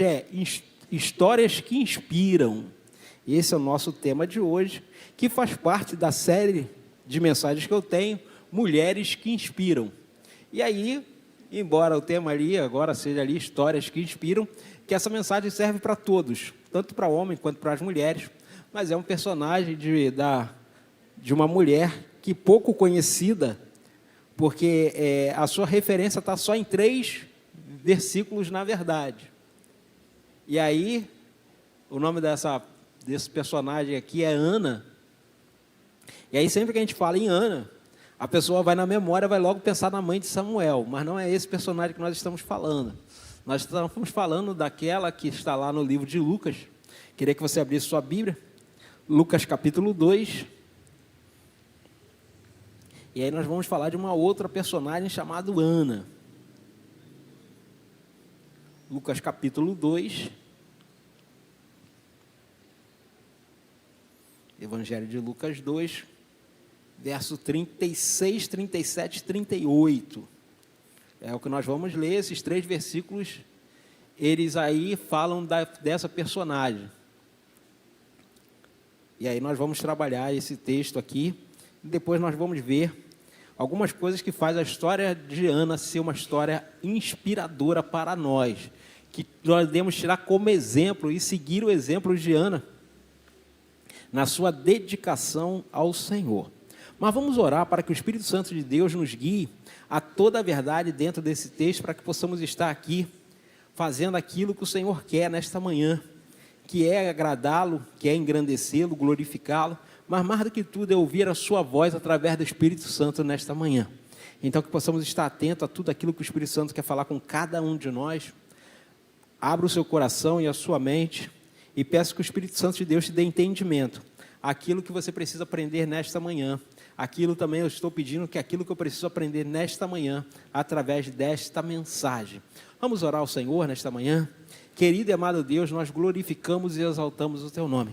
é Histórias que Inspiram. Esse é o nosso tema de hoje, que faz parte da série de mensagens que eu tenho, Mulheres que Inspiram. E aí, embora o tema ali agora seja ali Histórias que Inspiram, que essa mensagem serve para todos, tanto para homem quanto para as mulheres, mas é um personagem de uma mulher que pouco conhecida, porque a sua referência está só em 3 versículos na verdade. E aí, o nome desse personagem aqui é Ana. E aí, sempre que a gente fala em Ana, a pessoa vai na memória, vai logo pensar na mãe de Samuel, mas não é esse personagem que nós estamos falando. Nós estamos falando daquela que está lá no livro de Lucas. Queria que você abrisse sua Bíblia, Lucas capítulo 2. E aí nós vamos falar de uma outra personagem chamada Ana. Lucas capítulo 2. Evangelho de Lucas 2, verso 36, 37 e 38. É o que nós vamos ler, esses 3 versículos, eles aí falam dessa personagem. E aí nós vamos trabalhar esse texto aqui, e depois nós vamos ver algumas coisas que faz a história de Ana ser uma história inspiradora para nós, que nós devemos tirar como exemplo e seguir o exemplo de Ana, na sua dedicação ao Senhor. Mas vamos orar para que o Espírito Santo de Deus nos guie a toda a verdade dentro desse texto, para que possamos estar aqui fazendo aquilo que o Senhor quer nesta manhã, que é agradá-lo, que é engrandecê-lo, glorificá-lo, mas mais do que tudo é ouvir a sua voz através do Espírito Santo nesta manhã. Então que possamos estar atentos a tudo aquilo que o Espírito Santo quer falar com cada um de nós. Abra o seu coração e a sua mente, e peço que o Espírito Santo de Deus te dê entendimento. Aquilo que você precisa aprender nesta manhã. Aquilo também eu estou pedindo que aquilo que eu preciso aprender nesta manhã, através desta mensagem. Vamos orar ao Senhor nesta manhã? Querido e amado Deus, nós glorificamos e exaltamos o Teu nome,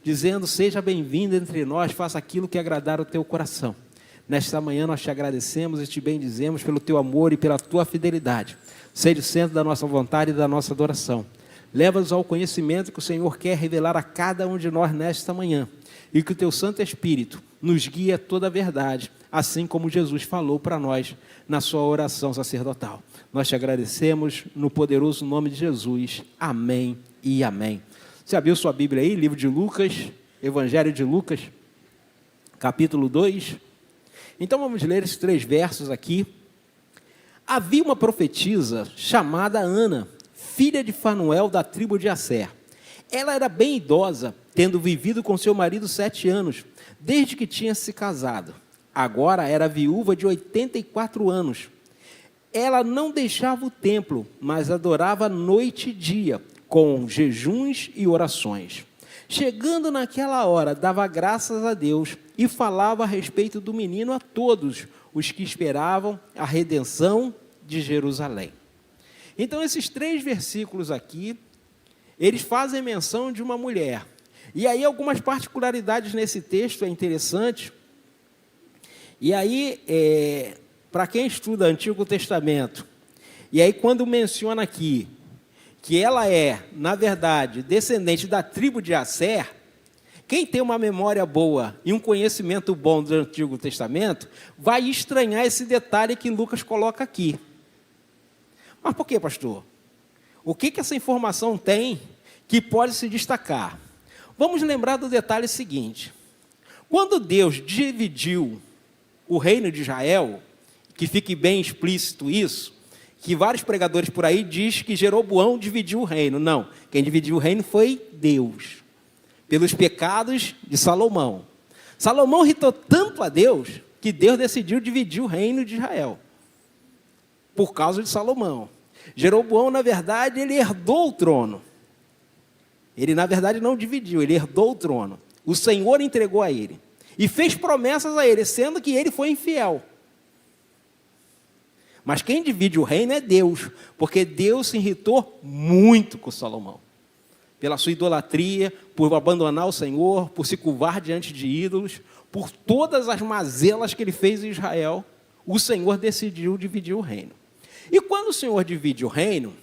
dizendo, seja bem-vindo entre nós, faça aquilo que agradar o Teu coração. Nesta manhã nós te agradecemos e te bendizemos pelo Teu amor e pela Tua fidelidade. Seja o centro da nossa vontade e da nossa adoração. Leva-nos ao conhecimento que o Senhor quer revelar a cada um de nós nesta manhã. E que o Teu Santo Espírito nos guie a toda a verdade, assim como Jesus falou para nós na sua oração sacerdotal. Nós te agradecemos no poderoso nome de Jesus. Amém e amém. Você abriu sua Bíblia aí, livro de Lucas, Evangelho de Lucas, capítulo 2. Então vamos ler esses 3 versos aqui. Havia uma profetisa chamada Ana, filha de Fanuel, da tribo de Asser. Ela era bem idosa, tendo vivido com seu marido 7 anos, desde que tinha se casado. Agora era viúva de 84 anos. Ela não deixava o templo, mas adorava noite e dia, com jejuns e orações. Chegando naquela hora, dava graças a Deus e falava a respeito do menino a todos os que esperavam a redenção de Jerusalém. Então, esses 3 versículos aqui, eles fazem menção de uma mulher. E aí, algumas particularidades nesse texto é interessante. E aí, para quem estuda Antigo Testamento, e aí quando menciona aqui que ela é, na verdade, descendente da tribo de Asser, quem tem uma memória boa e um conhecimento bom do Antigo Testamento, vai estranhar esse detalhe que Lucas coloca aqui. Mas por quê, pastor? O que essa informação tem que pode se destacar? Vamos lembrar do detalhe seguinte. Quando Deus dividiu o reino de Israel, que fique bem explícito isso, que vários pregadores por aí dizem que Jeroboão dividiu o reino. Não, quem dividiu o reino foi Deus, pelos pecados de Salomão. Salomão irritou tanto a Deus, que Deus decidiu dividir o reino de Israel, por causa de Salomão. Jeroboão, na verdade, ele herdou o trono. Ele, na verdade, não dividiu, ele herdou o trono. O Senhor entregou a ele. E fez promessas a ele, sendo que ele foi infiel. Mas quem divide o reino é Deus, porque Deus se irritou muito com Salomão. Pela sua idolatria, por abandonar o Senhor, por se curvar diante de ídolos, por todas as mazelas que ele fez em Israel, o Senhor decidiu dividir o reino. E quando o Senhor divide o reino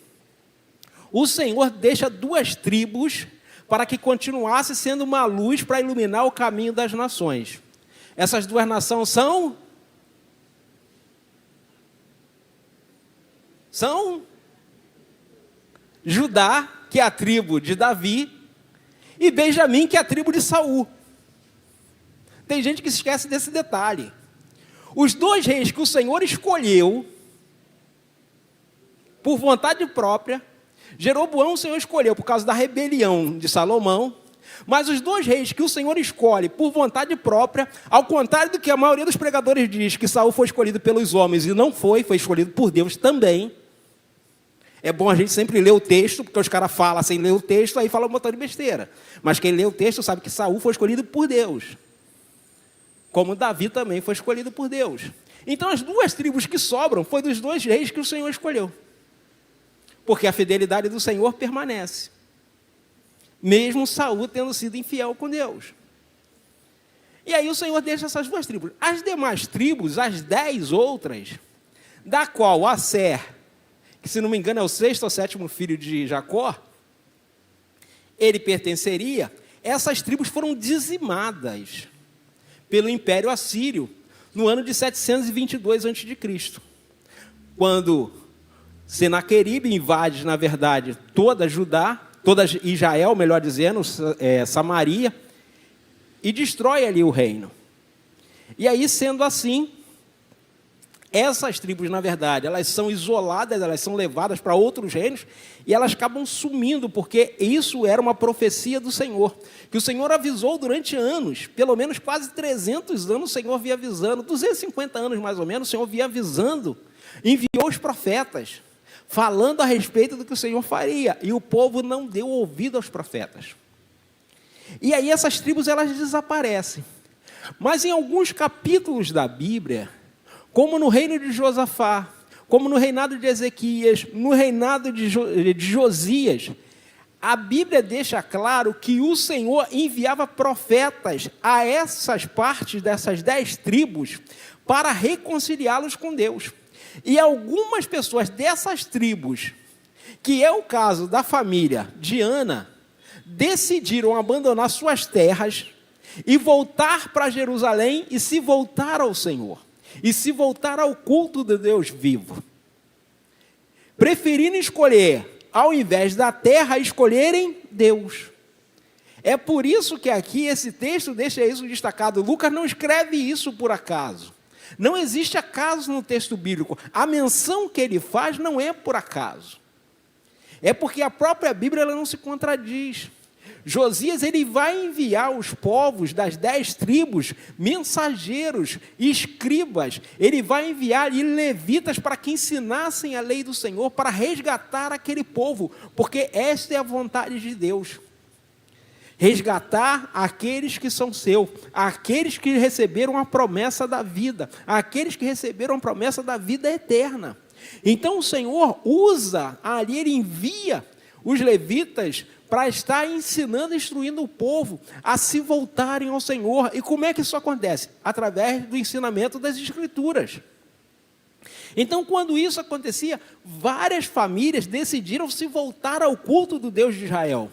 o Senhor deixa 2 tribos para que continuasse sendo uma luz para iluminar o caminho das nações. Essas 2 nações são Judá, que é a tribo de Davi, e Benjamim, que é a tribo de Saul. Tem gente que se esquece desse detalhe. Os 2 reis que o Senhor escolheu, por vontade própria, Jeroboão o Senhor escolheu por causa da rebelião de Salomão, mas os 2 reis que o Senhor escolhe por vontade própria, ao contrário do que a maioria dos pregadores diz, que Saul foi escolhido pelos homens e não foi escolhido por Deus também. É bom a gente sempre ler o texto, porque os caras falam sem ler o texto, aí falam um montão de besteira. Mas quem lê o texto sabe que Saul foi escolhido por Deus. Como Davi também foi escolhido por Deus. Então as 2 tribos que sobram foi dos 2 reis que o Senhor escolheu. Porque a fidelidade do Senhor permanece. Mesmo Saul tendo sido infiel com Deus. E aí o Senhor deixa essas 2 tribos. As demais tribos, as 10 outras, da qual Asser, que se não me engano é o 6º ou 7º filho de Jacó, ele pertenceria, essas tribos foram dizimadas pelo Império Assírio no ano de 722 a.C., quando Senaqueribe invade, na verdade, toda Judá, toda Israel, melhor dizendo, Samaria, e destrói ali o reino. E aí, sendo assim, essas tribos, na verdade, elas são isoladas, elas são levadas para outros reinos, e elas acabam sumindo, porque isso era uma profecia do Senhor, que o Senhor avisou durante anos, pelo menos quase 300 anos o Senhor via avisando, 250 anos mais ou menos, o Senhor via avisando, enviou os profetas, falando a respeito do que o Senhor faria, e o povo não deu ouvido aos profetas. E aí essas tribos, elas desaparecem. Mas em alguns capítulos da Bíblia, como no reino de Josafá, como no reinado de Ezequias, no reinado de Josias, a Bíblia deixa claro que o Senhor enviava profetas a essas partes dessas 10 tribos para reconciliá-los com Deus. E algumas pessoas dessas tribos, que é o caso da família de Ana, decidiram abandonar suas terras e voltar para Jerusalém e se voltar ao Senhor. E se voltar ao culto de Deus vivo. Preferindo escolher, ao invés da terra, escolherem Deus. É por isso que aqui esse texto deixa isso destacado. Lucas não escreve isso por acaso. Não existe acaso no texto bíblico. A menção que ele faz não é por acaso. É porque a própria Bíblia ela não se contradiz. Josias ele vai enviar os povos das 10 tribos, mensageiros, escribas, ele vai enviar levitas para que ensinassem a lei do Senhor, para resgatar aquele povo, porque esta é a vontade de Deus. Resgatar aqueles que são seus, aqueles que receberam a promessa da vida, aqueles que receberam a promessa da vida eterna. Então o Senhor usa ali, ele envia os levitas para estar ensinando, instruindo o povo a se voltarem ao Senhor. E como é que isso acontece? Através do ensinamento das Escrituras. Então, quando isso acontecia, várias famílias decidiram se voltar ao culto do Deus de Israel.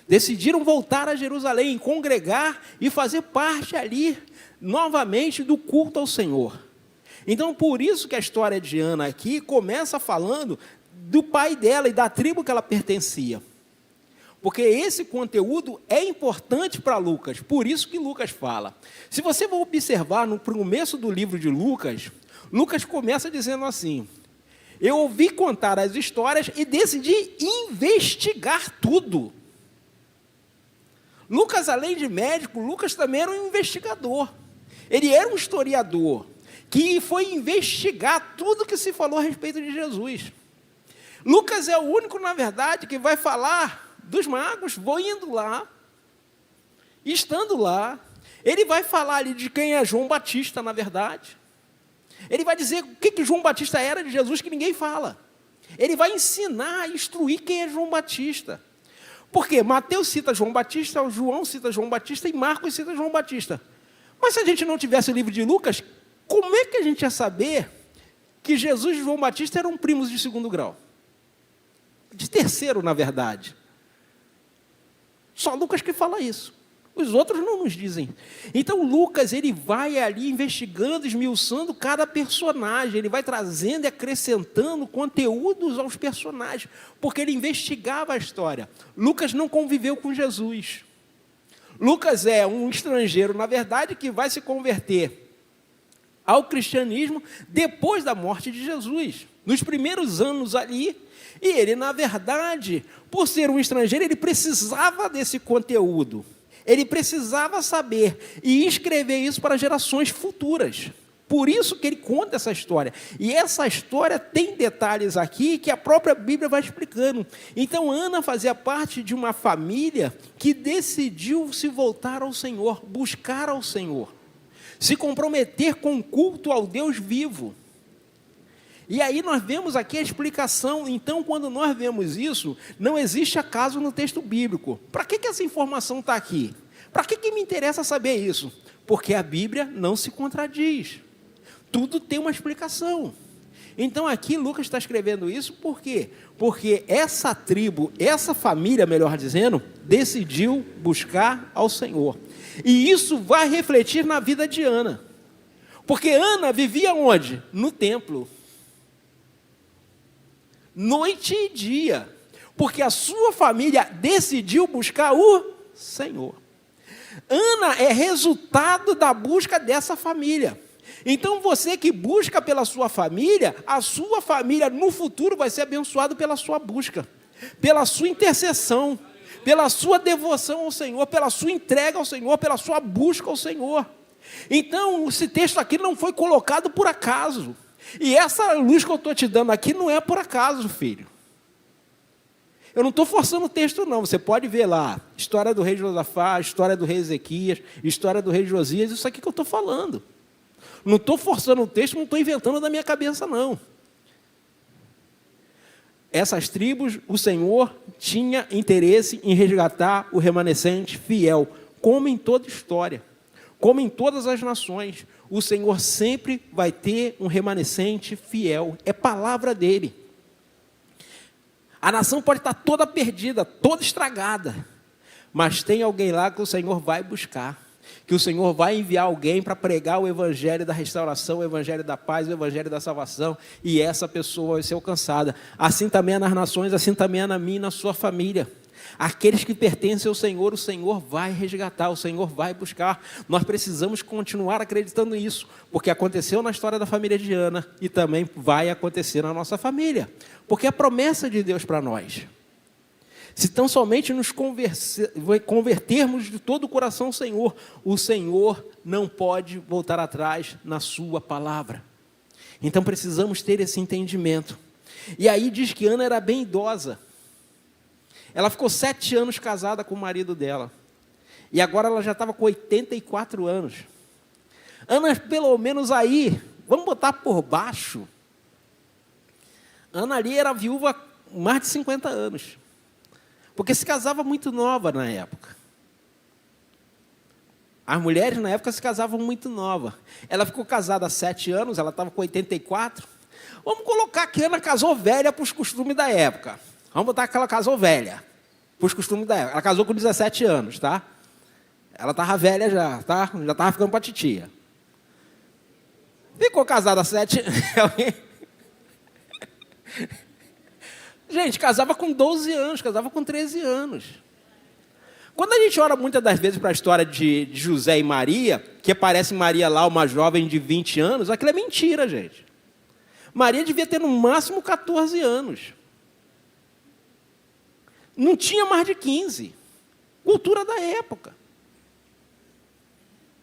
Decidiram voltar a Jerusalém, congregar e fazer parte ali, novamente, do culto ao Senhor. Então, por isso que a história de Ana aqui começa falando do pai dela e da tribo que ela pertencia. Porque esse conteúdo é importante para Lucas, por isso que Lucas fala. Se você for observar no começo do livro de Lucas, Lucas começa dizendo assim: eu ouvi contar as histórias e decidi investigar tudo. Lucas, além de médico, Lucas também era um investigador. Ele era um historiador, que foi investigar tudo que se falou a respeito de Jesus. Lucas é o único, na verdade, que vai falar dos magos, vou indo lá, estando lá, ele vai falar ali de quem é João Batista, na verdade. Ele vai dizer o que João Batista era de Jesus, que ninguém fala. Ele vai ensinar, instruir quem é João Batista. Porque Mateus cita João Batista, João cita João Batista e Marcos cita João Batista. Mas se a gente não tivesse o livro de Lucas, como é que a gente ia saber que Jesus e João Batista eram primos de segundo grau? de terceiro, na verdade. Só Lucas que fala isso. Os outros não nos dizem. Então, Lucas, ele vai ali investigando, esmiuçando cada personagem. Ele vai trazendo e acrescentando conteúdos aos personagens, porque ele investigava a história. Lucas não conviveu com Jesus. Lucas é um estrangeiro, na verdade, que vai se converter ao cristianismo depois da morte de Jesus. Nos primeiros anos ali, e ele, na verdade, por ser um estrangeiro, ele precisava desse conteúdo. Ele precisava saber e escrever isso para gerações futuras. Por isso que ele conta essa história. E essa história tem detalhes aqui que a própria Bíblia vai explicando. Então, Ana fazia parte de uma família que decidiu se voltar ao Senhor, buscar ao Senhor, se comprometer com o culto ao Deus vivo. E aí nós vemos aqui a explicação. Então, quando nós vemos isso, não existe acaso no texto bíblico. Para que essa informação está aqui? Para que me interessa saber isso? Porque a Bíblia não se contradiz. Tudo tem uma explicação. Então, aqui Lucas está escrevendo isso por quê? Porque essa tribo, essa família, melhor dizendo, decidiu buscar ao Senhor. E isso vai refletir na vida de Ana. Porque Ana vivia onde? No templo. Noite e dia, porque a sua família decidiu buscar o Senhor. Ana é resultado da busca dessa família. Então, você que busca pela sua família, a sua família no futuro vai ser abençoada pela sua busca, pela sua intercessão, pela sua devoção ao Senhor, pela sua entrega ao Senhor, pela sua busca ao Senhor. Então, esse texto aqui não foi colocado por acaso. E essa luz que eu estou te dando aqui não é por acaso, filho. Eu não estou forçando o texto, não. Você pode ver lá, história do rei Josafá, história do rei Ezequias, história do rei Josias, isso aqui que eu estou falando. Não estou forçando o texto, não estou inventando da minha cabeça, não. Essas tribos, o Senhor tinha interesse em resgatar o remanescente fiel, como em toda história, como em todas as nações. O Senhor sempre vai ter um remanescente fiel. É palavra dele. A nação pode estar toda perdida, toda estragada, mas tem alguém lá que o Senhor vai buscar, que o Senhor vai enviar alguém para pregar o evangelho da restauração, o evangelho da paz, o evangelho da salvação, e essa pessoa vai ser alcançada. Assim também é nas nações, assim também é na minha e na sua família. Aqueles que pertencem ao Senhor, o Senhor vai resgatar, o Senhor vai buscar. Nós precisamos continuar acreditando nisso, porque aconteceu na história da família de Ana e também vai acontecer na nossa família, porque é a promessa de Deus para nós. Se tão somente nos convertermos de todo o coração ao Senhor, o Senhor não pode voltar atrás na sua palavra. Então precisamos ter esse entendimento. E aí diz que Ana era bem idosa. Ela ficou 7 anos casada com o marido dela. E agora ela já estava com 84 anos. Ana, pelo menos aí, vamos botar por baixo. Ana ali era viúva há mais de 50 anos. Porque se casava muito nova na época. As mulheres na época se casavam muito nova. Ela ficou casada há 7 anos, ela estava com 84. Vamos colocar que Ana casou velha para os costumes da época. Vamos botar que ela casou velha, para os costumes da época. Ela casou com 17 anos, tá? Ela estava velha já, tá? Já estava ficando para titia. Ficou casada há 7 anos. Gente, casava com 12 anos, casava com 13 anos. Quando a gente olha muitas das vezes para a história de José e Maria, que aparece Maria lá, uma jovem de 20 anos, aquilo é mentira, gente. Maria devia ter no máximo 14 anos. Não tinha mais de 15. Cultura da época.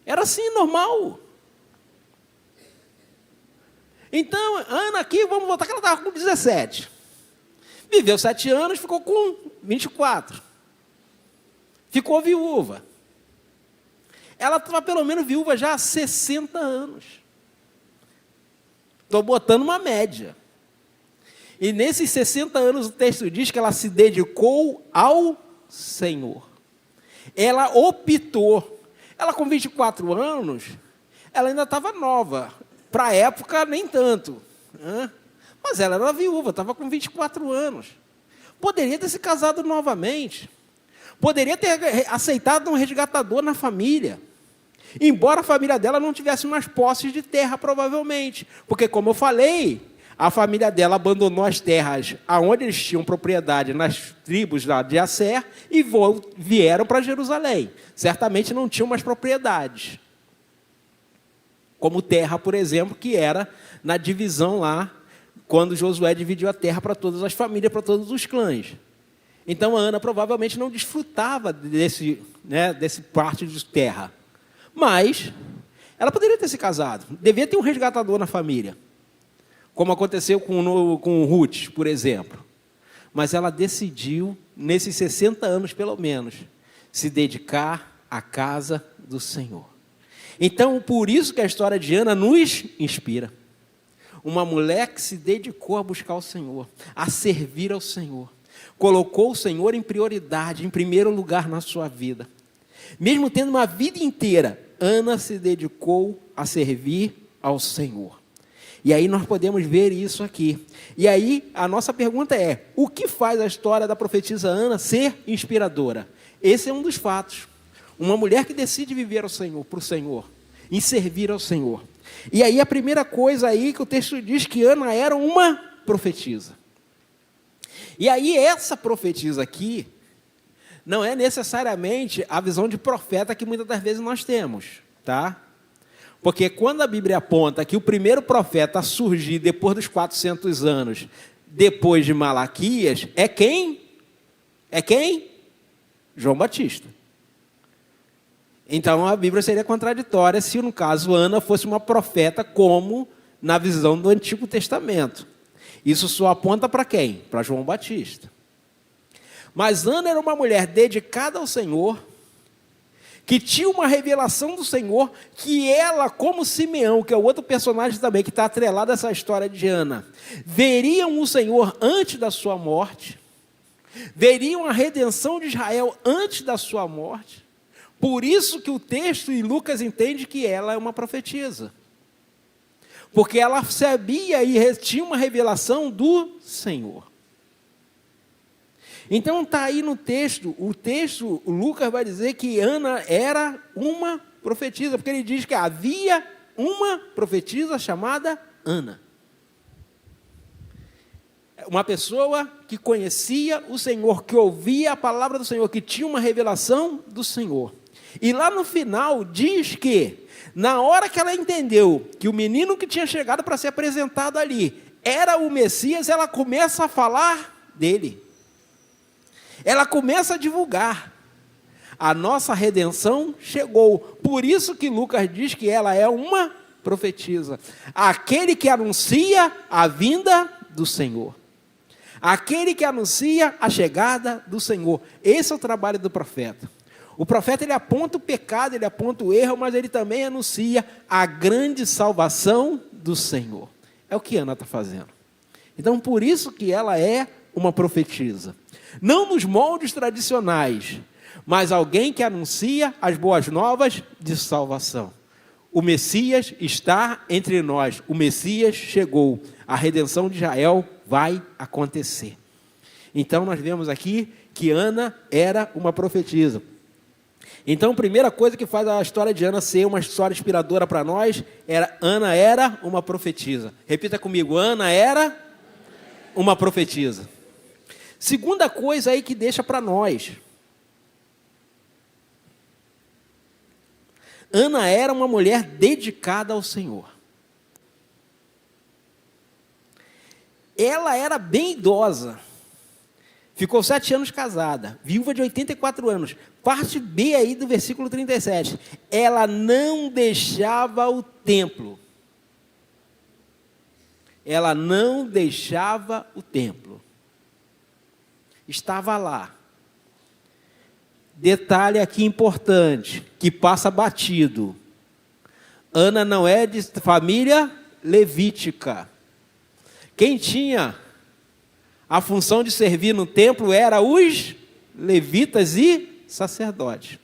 Era assim, normal. Então, Ana aqui, vamos botar que ela estava com 17. Viveu 7 anos, ficou com 24. Ficou viúva. Ela estava pelo menos viúva já há 60 anos. Estou botando uma média. E nesses 60 anos o texto diz que ela se dedicou ao Senhor. Ela optou. Ela com 24 anos, ela ainda estava nova. Para a época, nem tanto. Mas ela era viúva, estava com 24 anos. poderia ter se casado novamente, poderia ter aceitado um resgatador na família, embora a família dela não tivesse mais posses de terra, provavelmente, porque, como eu falei, a família dela abandonou as terras aonde eles tinham propriedade, nas tribos lá de Asser, e vieram para Jerusalém. Certamente não tinham mais propriedades, como terra, por exemplo, que era na divisão lá, quando Josué dividiu a terra para todas as famílias, para todos os clãs. Então, a Ana provavelmente não desfrutava desse parte de terra. Mas ela poderia ter se casado. Devia ter um resgatador na família, como aconteceu com Ruth, por exemplo. Mas ela decidiu, nesses 60 anos pelo menos, se dedicar à casa do Senhor. Então, por isso que a história de Ana nos inspira. Uma mulher que se dedicou a buscar o Senhor, a servir ao Senhor. Colocou o Senhor em prioridade, em primeiro lugar na sua vida. Mesmo tendo uma vida inteira, Ana se dedicou a servir ao Senhor. E aí nós podemos ver isso aqui. E aí a nossa pergunta é: o que faz a história da profetisa Ana ser inspiradora? Esse é um dos fatos. Uma mulher que decide viver ao Senhor, para o Senhor, em servir ao Senhor. E aí a primeira coisa aí que o texto diz que Ana era uma profetisa. E aí essa profetisa aqui não é necessariamente a visão de profeta que muitas das vezes nós temos, tá? Porque quando a Bíblia aponta que o primeiro profeta a surgir depois dos 400 anos, depois de Malaquias, é quem? É quem? João Batista. Então a Bíblia seria contraditória se, no caso, Ana fosse uma profeta como na visão do Antigo Testamento. Isso só aponta para quem? Para João Batista. Mas Ana era uma mulher dedicada ao Senhor, que tinha uma revelação do Senhor, que ela, como Simeão, que é o outro personagem também, que está atrelado a essa história de Ana, veriam o Senhor antes da sua morte, veriam a redenção de Israel antes da sua morte. Por isso que o texto em Lucas entende que ela é uma profetisa. Porque ela sabia e tinha uma revelação do Senhor. Então está aí no texto, o Lucas vai dizer que Ana era uma profetisa, porque ele diz que havia uma profetisa chamada Ana. Uma pessoa que conhecia o Senhor, que ouvia a palavra do Senhor, que tinha uma revelação do Senhor. E lá no final diz que, na hora que ela entendeu que o menino que tinha chegado para ser apresentado ali era o Messias, ela começa a falar dele. Ela começa a divulgar. A nossa redenção chegou. Por isso que Lucas diz que ela é uma profetisa. Aquele que anuncia a vinda do Senhor. Aquele que anuncia a chegada do Senhor. Esse é o trabalho do profeta. O profeta, ele aponta o pecado, ele aponta o erro, mas ele também anuncia a grande salvação do Senhor. É o que Ana está fazendo. Então, por isso que ela é uma profetisa. Não nos moldes tradicionais, mas alguém que anuncia as boas novas de salvação. O Messias está entre nós. O Messias chegou. A redenção de Israel vai acontecer. Então, nós vemos aqui que Ana era uma profetisa. Então, a primeira coisa que faz a história de Ana ser uma história inspiradora para nós, Ana era uma profetisa. Repita comigo, Ana era uma profetisa. Segunda coisa aí que deixa para nós. Ana era uma mulher dedicada ao Senhor. Ela era bem idosa. Ficou 7 anos casada, viúva de 84 anos. Parte B aí do versículo 37. Ela não deixava o templo. Ela não deixava o templo. Estava lá. Detalhe aqui importante, que passa batido. Ana não é de família levítica. Quem tinha a função de servir no templo era os levitas e sacerdotes.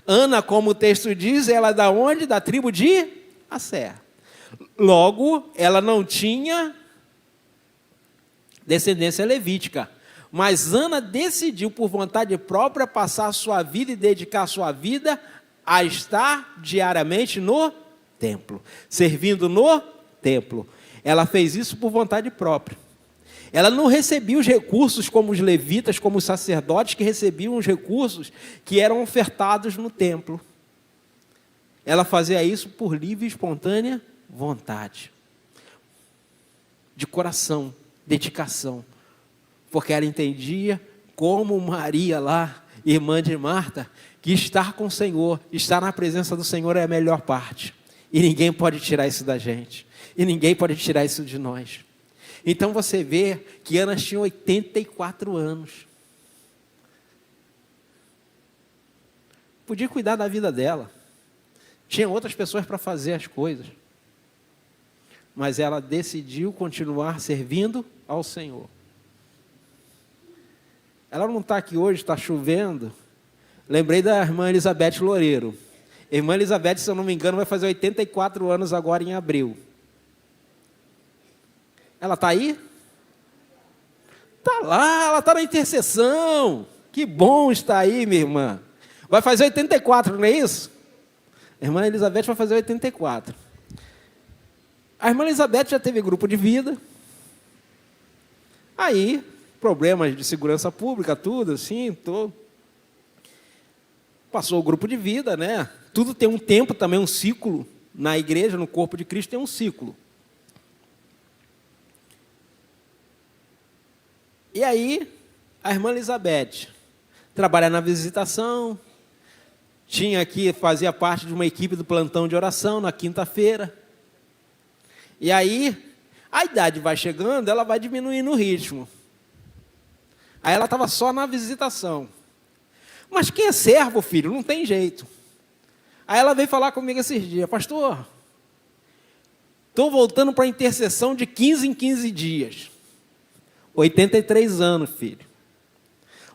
Ana, como o texto diz, ela é da onde? Da tribo de Asser. Logo, ela não tinha descendência levítica. Mas Ana decidiu, por vontade própria, passar a sua vida e dedicar a sua vida a estar diariamente no templo, servindo no templo. Ela fez isso por vontade própria. Ela não recebia os recursos como os levitas, como os sacerdotes que recebiam os recursos que eram ofertados no templo. Ela fazia isso por livre e espontânea vontade, de coração, dedicação, porque ela entendia como Maria lá, irmã de Marta, que estar com o Senhor, estar na presença do Senhor é a melhor parte, e ninguém pode tirar isso da gente, e ninguém pode tirar isso de nós. Então você vê que Ana tinha 84 anos, podia cuidar da vida dela, tinha outras pessoas para fazer as coisas, mas ela decidiu continuar servindo ao Senhor. Ela não está aqui hoje, está chovendo. Lembrei da irmã Elizabeth Loureiro. Irmã Elizabeth, se eu não me engano, vai fazer 84 anos agora em abril. Ela está aí? Está lá, ela está na intercessão. Que bom estar aí, minha irmã. Vai fazer 84, não é isso? A irmã Elizabeth vai fazer 84. A irmã Elizabeth já teve grupo de vida. Aí, problemas de segurança pública, tudo assim, passou o grupo de vida, né? Tudo tem um tempo também, um ciclo. Na igreja, no corpo de Cristo, tem um ciclo. E aí, a irmã Elizabeth trabalha na visitação, fazia parte de uma equipe do plantão de oração na quinta-feira. E aí, a idade vai chegando, ela vai diminuindo o ritmo. Aí ela estava só na visitação. Mas quem é servo, filho, não tem jeito. Aí ela veio falar comigo esses dias: pastor, estou voltando para a intercessão de 15 em 15 dias. 83 anos, filho.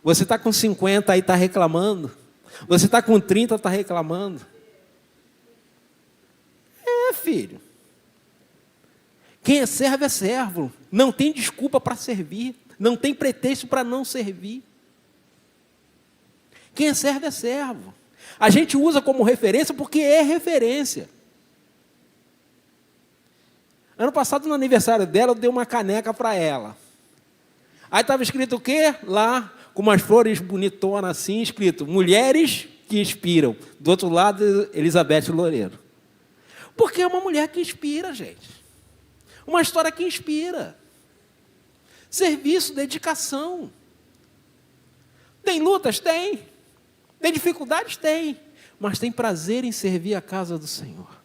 Você está com 50 aí, está reclamando? Você está com 30, está reclamando? É, filho. Quem é servo. Não tem desculpa para servir. Não tem pretexto para não servir. Quem é servo. A gente usa como referência porque é referência. Ano passado, no aniversário dela, eu dei uma caneca para ela. Aí estava escrito o quê? Lá, com umas flores bonitonas assim, escrito: mulheres que inspiram. Do outro lado, Elizabeth Loureiro. Porque é uma mulher que inspira, gente. Uma história que inspira. Serviço, dedicação. Tem lutas? Tem. Tem dificuldades? Tem. Mas tem prazer em servir a casa do Senhor.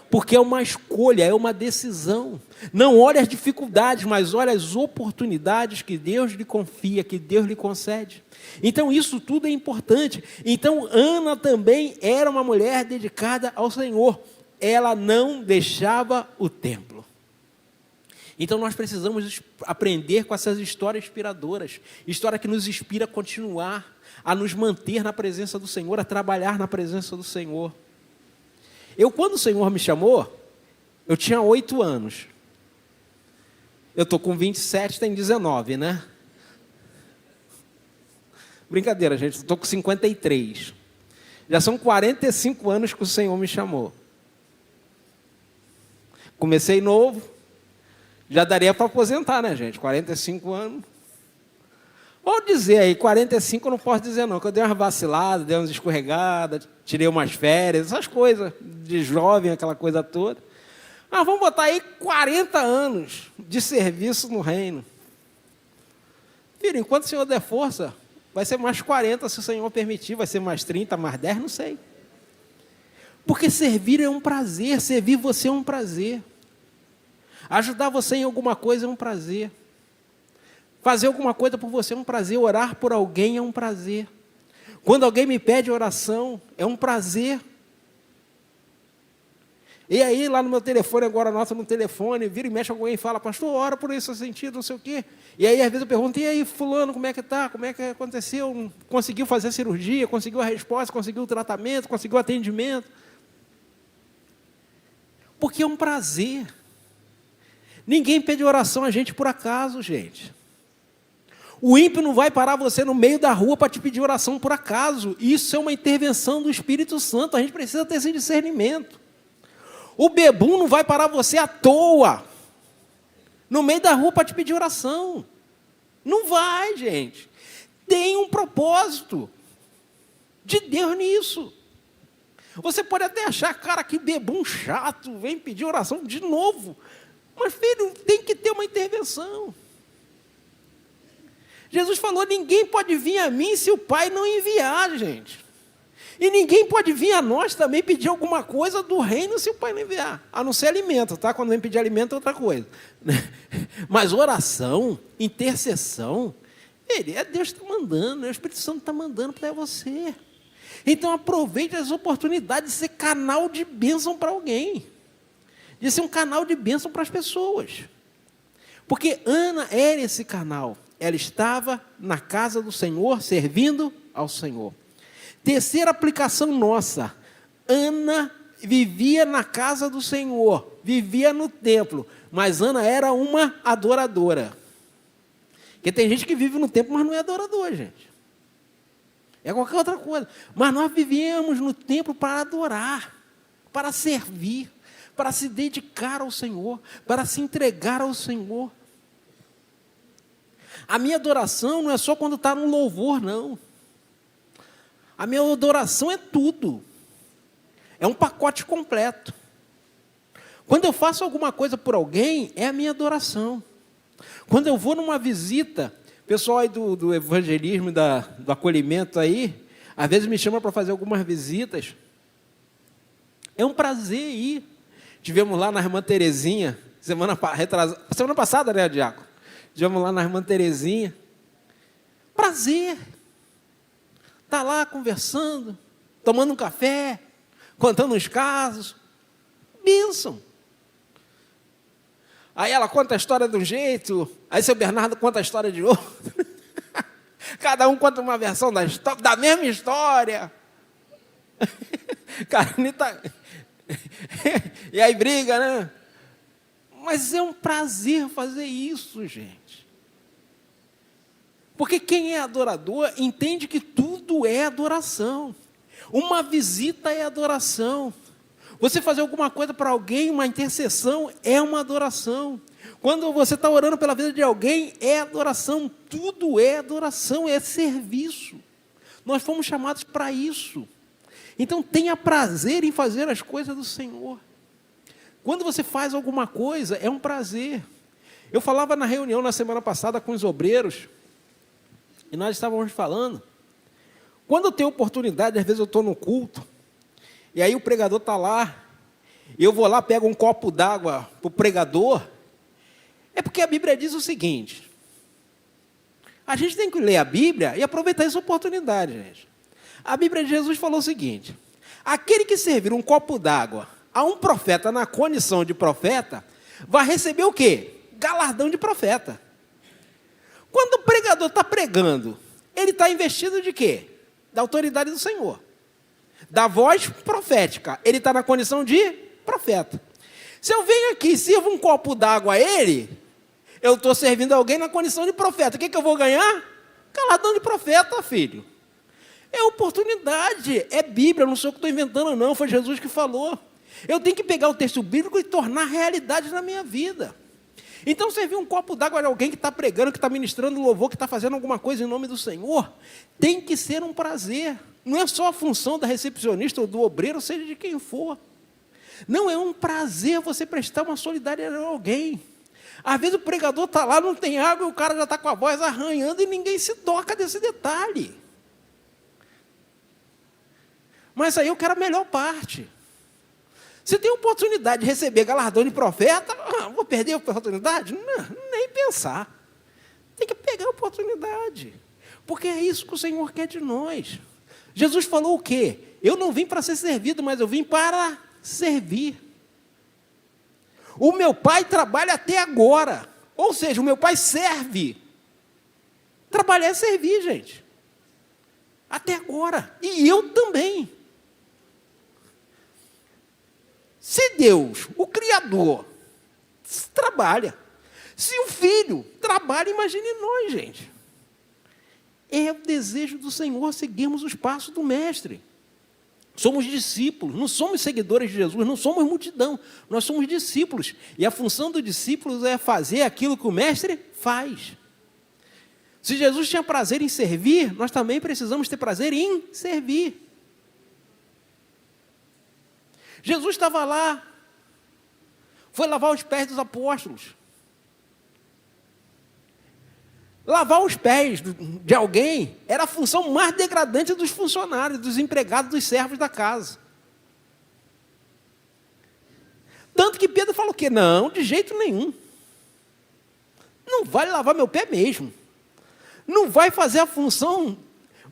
Porque é uma escolha, é uma decisão. Não olha as dificuldades, mas olha as oportunidades que Deus lhe confia, que Deus lhe concede. Então isso tudo é importante. Então Ana também era uma mulher dedicada ao Senhor. Ela não deixava o templo. Então nós precisamos aprender com essas histórias inspiradoras. História que nos inspira a continuar, a nos manter na presença do Senhor, a trabalhar na presença do Senhor. Quando o Senhor me chamou, eu tinha 8 anos. Eu estou com 27, tem 19, né? Brincadeira, gente, estou com 53. Já são 45 anos que o Senhor me chamou. Comecei novo, já daria para aposentar, né, gente? 45 anos. Vou dizer aí, 45 eu não posso dizer não, que eu dei umas vaciladas, dei umas escorregadas, tirei umas férias, essas coisas de jovem, aquela coisa toda. Mas vamos botar aí 40 anos de serviço no reino. Filho, enquanto o Senhor der força, vai ser mais 40 se o Senhor permitir, vai ser mais 30, mais 10, não sei. Porque servir é um prazer, servir você é um prazer. Ajudar você em alguma coisa é um prazer. Fazer alguma coisa por você é um prazer. Orar por alguém é um prazer. Quando alguém me pede oração, é um prazer. E aí, lá no meu telefone, agora anota no telefone, vira e mexe alguém e fala: pastor, ora por esse sentido, não sei o quê. E aí, às vezes eu pergunto: e aí, fulano, como é que está? Como é que aconteceu? Conseguiu fazer a cirurgia? Conseguiu a resposta? Conseguiu o tratamento? Conseguiu o atendimento? Porque é um prazer. Ninguém pede oração a gente por acaso, gente. O ímpio não vai parar você no meio da rua para te pedir oração por acaso. Isso é uma intervenção do Espírito Santo. A gente precisa ter esse discernimento. O bebum não vai parar você à toa no meio da rua para te pedir oração. Não vai, gente. Tem um propósito de Deus nisso. Você pode até achar, cara, que bebum chato, vem pedir oração de novo. Mas, filho, tem que ter uma intervenção. Jesus falou, ninguém pode vir a mim se o Pai não enviar, gente. E ninguém pode vir a nós também pedir alguma coisa do reino se o Pai não enviar. A não ser alimento, tá? Quando vem pedir alimento é outra coisa. Mas oração, intercessão, é Deus que está mandando, é o Espírito Santo está mandando para você. Então aproveite as oportunidades de ser canal de bênção para alguém. De ser um canal de bênção para as pessoas. Porque Ana era esse canal. Ela estava na casa do Senhor, servindo ao Senhor. Terceira aplicação nossa. Ana vivia na casa do Senhor, vivia no templo, mas Ana era uma adoradora. Porque tem gente que vive no templo, mas não é adorador, gente. É qualquer outra coisa. Mas nós vivíamos no templo para adorar, para servir, para se dedicar ao Senhor, para se entregar ao Senhor. A minha adoração não é só quando está no louvor, não. A minha adoração é tudo. É um pacote completo. Quando eu faço alguma coisa por alguém, é a minha adoração. Quando eu vou numa visita, o pessoal aí do evangelismo, do acolhimento aí, às vezes me chama para fazer algumas visitas. É um prazer ir. Tivemos lá na irmã Terezinha, semana passada, né, Diácono? Tivemos lá na irmã Terezinha. Prazer. Está lá conversando, tomando um café, contando uns casos. Bênção. Aí ela conta a história de um jeito, aí seu Bernardo conta a história de outro. Cada um conta uma versão da mesma história. E aí briga, né? Mas é um prazer fazer isso, gente. Porque quem é adorador entende que tudo é adoração. Uma visita é adoração. Você fazer alguma coisa para alguém, uma intercessão, é uma adoração. Quando você está orando pela vida de alguém, é adoração. Tudo é adoração, é serviço. Nós fomos chamados para isso. Então tenha prazer em fazer as coisas do Senhor. Quando você faz alguma coisa, é um prazer. Eu falava na reunião na semana passada com os obreiros, e nós estávamos falando, quando eu tenho oportunidade, às vezes eu estou no culto, e aí o pregador está lá, e eu vou lá, pego um copo d'água para o pregador, é porque a Bíblia diz o seguinte, a gente tem que ler a Bíblia e aproveitar essa oportunidade, gente. A Bíblia de Jesus falou o seguinte, aquele que servir um copo d'água a um profeta na condição de profeta, vai receber o quê? Galardão de profeta. Quando o pregador está pregando, ele está investido de quê? Da autoridade do Senhor. Da voz profética. Ele está na condição de profeta. Se eu venho aqui e sirvo um copo d'água a ele, eu estou servindo alguém na condição de profeta. O que eu vou ganhar? Galardão de profeta, filho. É oportunidade, é Bíblia, não sou eu que estou inventando não, foi Jesus que falou. Eu tenho que pegar o texto bíblico e tornar realidade na minha vida. Então, servir um copo d'água a alguém que está pregando, que está ministrando louvor, que está fazendo alguma coisa em nome do Senhor, tem que ser um prazer. Não é só a função da recepcionista ou do obreiro, seja de quem for. Não, é um prazer você prestar uma solidariedade a alguém. Às vezes o pregador está lá, não tem água, e o cara já está com a voz arranhando e ninguém se toca desse detalhe. Mas aí eu quero a melhor parte. Você tem a oportunidade de receber galardão de profeta, vou perder a oportunidade? Não, nem pensar. Tem que pegar a oportunidade. Porque é isso que o Senhor quer de nós. Jesus falou o quê? Eu não vim para ser servido, mas eu vim para servir. O meu pai trabalha até agora. Ou seja, o meu pai serve. Trabalhar é servir, gente. Até agora. E eu também. Se Deus, o Criador, trabalha, se o Filho trabalha, imagine nós, gente. É o desejo do Senhor seguirmos os passos do Mestre. Somos discípulos, não somos seguidores de Jesus, não somos multidão, nós somos discípulos. E a função do discípulo é fazer aquilo que o Mestre faz. Se Jesus tinha prazer em servir, nós também precisamos ter prazer em servir. Jesus estava lá, foi lavar os pés dos apóstolos. Lavar os pés de alguém era a função mais degradante dos funcionários, dos empregados, dos servos da casa. Tanto que Pedro falou que não, de jeito nenhum. Não vai lavar meu pé mesmo. Não vai fazer a função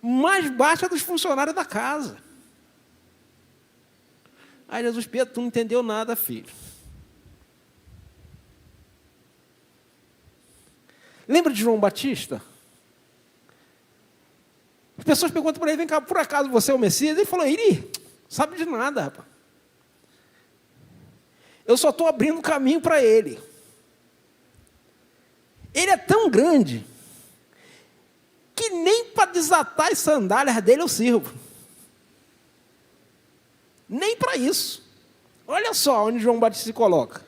mais baixa dos funcionários da casa. Aí Jesus, Pedro, tu não entendeu nada, filho. Lembra de João Batista? As pessoas perguntam para ele, vem cá, por acaso você é o Messias? Ele falou, ele sabe de nada, rapaz. Eu só estou abrindo caminho para ele. Ele é tão grande, que nem para desatar as sandálias dele eu sirvo. Nem para isso. Olha só onde João Batista se coloca.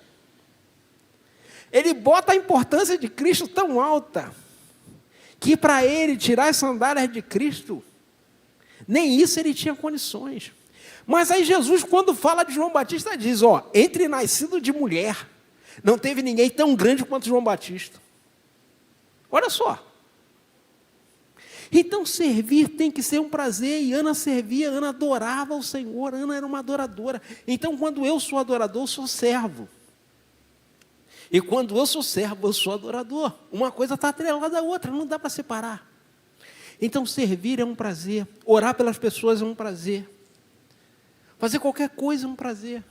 Ele bota a importância de Cristo tão alta, que para ele tirar as sandálias de Cristo, nem isso ele tinha condições. Mas aí Jesus, quando fala de João Batista, diz, entre nascido de mulher, não teve ninguém tão grande quanto João Batista. Olha só. Então servir tem que ser um prazer, e Ana servia, Ana adorava o Senhor, Ana era uma adoradora. Então quando eu sou adorador, eu sou servo. E quando eu sou servo, eu sou adorador. Uma coisa está atrelada à outra, não dá para separar. Então servir é um prazer, orar pelas pessoas é um prazer. Fazer qualquer coisa é um prazer.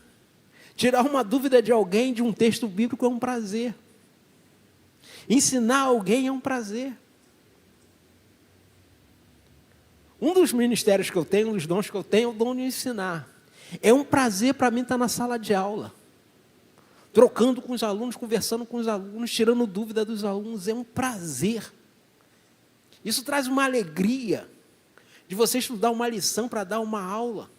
Tirar uma dúvida de alguém, de um texto bíblico, é um prazer. Ensinar alguém é um prazer. Um dos ministérios que eu tenho, um dos dons que eu tenho, é o dom de ensinar. É um prazer para mim estar na sala de aula, trocando com os alunos, conversando com os alunos, tirando dúvida dos alunos. É um prazer. Isso traz uma alegria de você estudar uma lição para dar uma aula.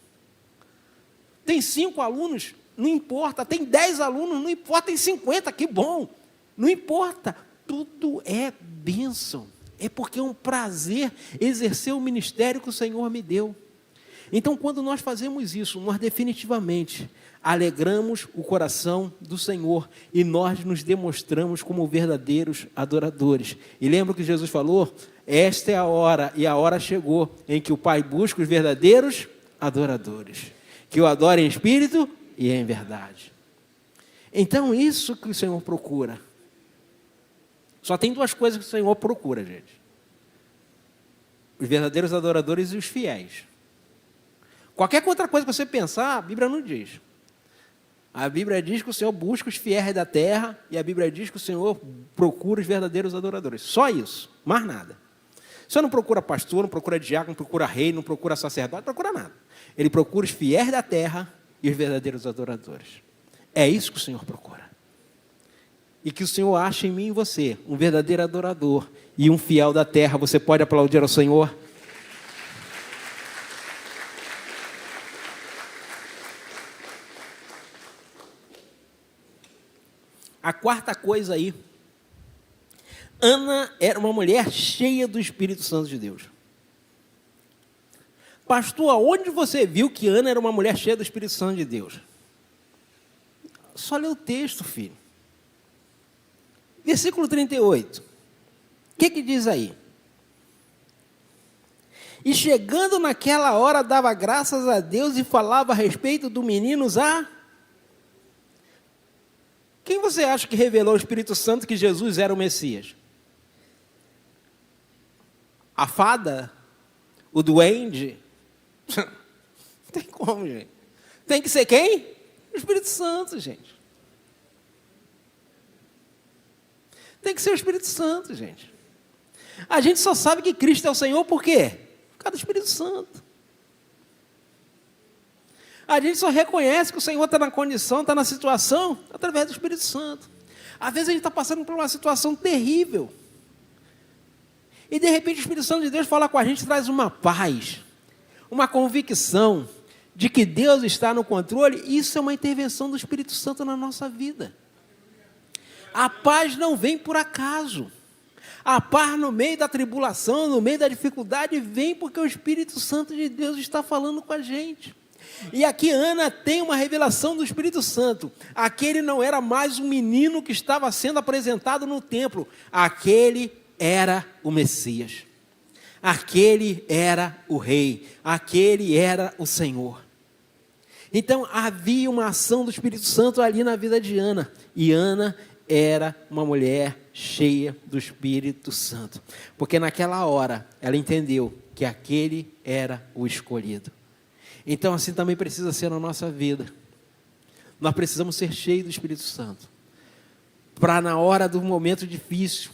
Tem 5 alunos, não importa. Tem 10 alunos, não importa. Tem 50, que bom. Não importa. Tudo é bênção. É porque é um prazer exercer o ministério que o Senhor me deu. Então, quando nós fazemos isso, nós definitivamente alegramos o coração do Senhor e nós nos demonstramos como verdadeiros adoradores. E lembra que Jesus falou? Esta é a hora, e a hora chegou, em que o Pai busca os verdadeiros adoradores, que o adorem em espírito e em verdade. Então, isso que o Senhor procura. Só tem 2 coisas que o Senhor procura, gente: os verdadeiros adoradores e os fiéis. Qualquer outra coisa que você pensar, a Bíblia não diz. A Bíblia diz que o Senhor busca os fiéis da terra, e a Bíblia diz que o Senhor procura os verdadeiros adoradores. Só isso, mais nada. O Senhor não procura pastor, não procura diácono, não procura rei, não procura sacerdote, não procura nada. Ele procura os fiéis da terra e os verdadeiros adoradores. É isso que o Senhor procura. E que o Senhor ache em mim e em você um verdadeiro adorador e um fiel da terra. Você pode aplaudir ao Senhor? A 4ª coisa aí, Ana era uma mulher cheia do Espírito Santo de Deus. Pastor, aonde você viu que Ana era uma mulher cheia do Espírito Santo de Deus? Só lê o texto, filho. Versículo 38. O que diz aí? E chegando naquela hora, dava graças a Deus e falava a respeito do menino a... Quem você acha que revelou ao Espírito Santo que Jesus era o Messias? A fada? O duende? Não tem como, gente. Tem que ser quem? O Espírito Santo, gente. Tem que ser o Espírito Santo, gente. A gente só sabe que Cristo é o Senhor por quê? Por causa do Espírito Santo. A gente só reconhece que o Senhor está na condição, está na situação, através do Espírito Santo. Às vezes a gente está passando por uma situação terrível. E de repente o Espírito Santo de Deus fala com a gente, traz uma paz, uma convicção de que Deus está no controle. Isso é uma intervenção do Espírito Santo na nossa vida. A paz não vem por acaso. A paz no meio da tribulação, no meio da dificuldade, vem porque o Espírito Santo de Deus está falando com a gente. E aqui Ana tem uma revelação do Espírito Santo. Aquele não era mais um menino que estava sendo apresentado no templo. Aquele era o Messias. Aquele era o Rei. Aquele era o Senhor. Então havia uma ação do Espírito Santo ali na vida de Ana. E Ana era uma mulher cheia do Espírito Santo. Porque naquela hora ela entendeu que aquele era o escolhido. Então assim também precisa ser na nossa vida. Nós precisamos ser cheios do Espírito Santo. Para na hora do momento difícil,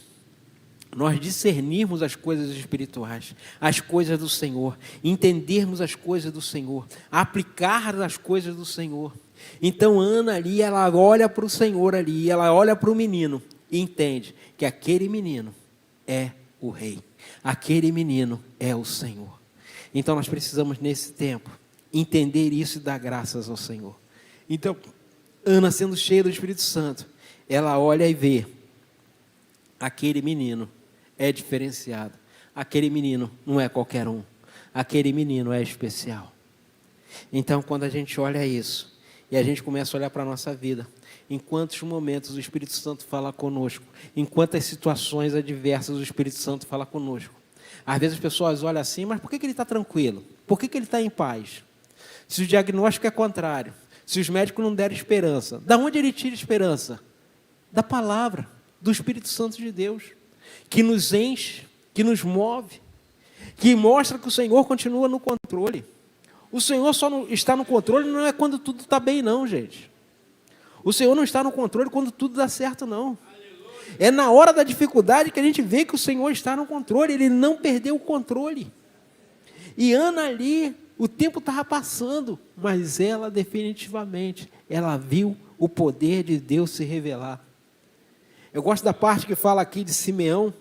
nós discernirmos as coisas espirituais, as coisas do Senhor, entendermos as coisas do Senhor, aplicar as coisas do Senhor. Então Ana ali, ela olha para o Senhor ali, ela olha para o menino e entende que aquele menino é o Rei, aquele menino é o Senhor. Então nós precisamos nesse tempo entender isso e dar graças ao Senhor. Então Ana, sendo cheia do Espírito Santo, ela olha e vê, aquele menino é diferenciado, aquele menino não é qualquer um, aquele menino é especial. Então quando a gente olha isso, e a gente começa a olhar para a nossa vida, em quantos momentos o Espírito Santo fala conosco, em quantas situações adversas o Espírito Santo fala conosco. Às vezes as pessoas olham assim, mas por que ele está tranquilo? Por que ele está em paz? Se o diagnóstico é contrário, se os médicos não deram esperança, da onde ele tira esperança? Da palavra, do Espírito Santo de Deus, que nos enche, que nos move, que mostra que o Senhor continua no controle. O Senhor só não está no controle não é quando tudo está bem não, gente. O Senhor não está no controle quando tudo dá certo não. É na hora da dificuldade que a gente vê que o Senhor está no controle, Ele não perdeu o controle. E Ana ali, o tempo estava passando, mas ela definitivamente, ela viu o poder de Deus se revelar. Eu gosto da parte que fala aqui de Simeão.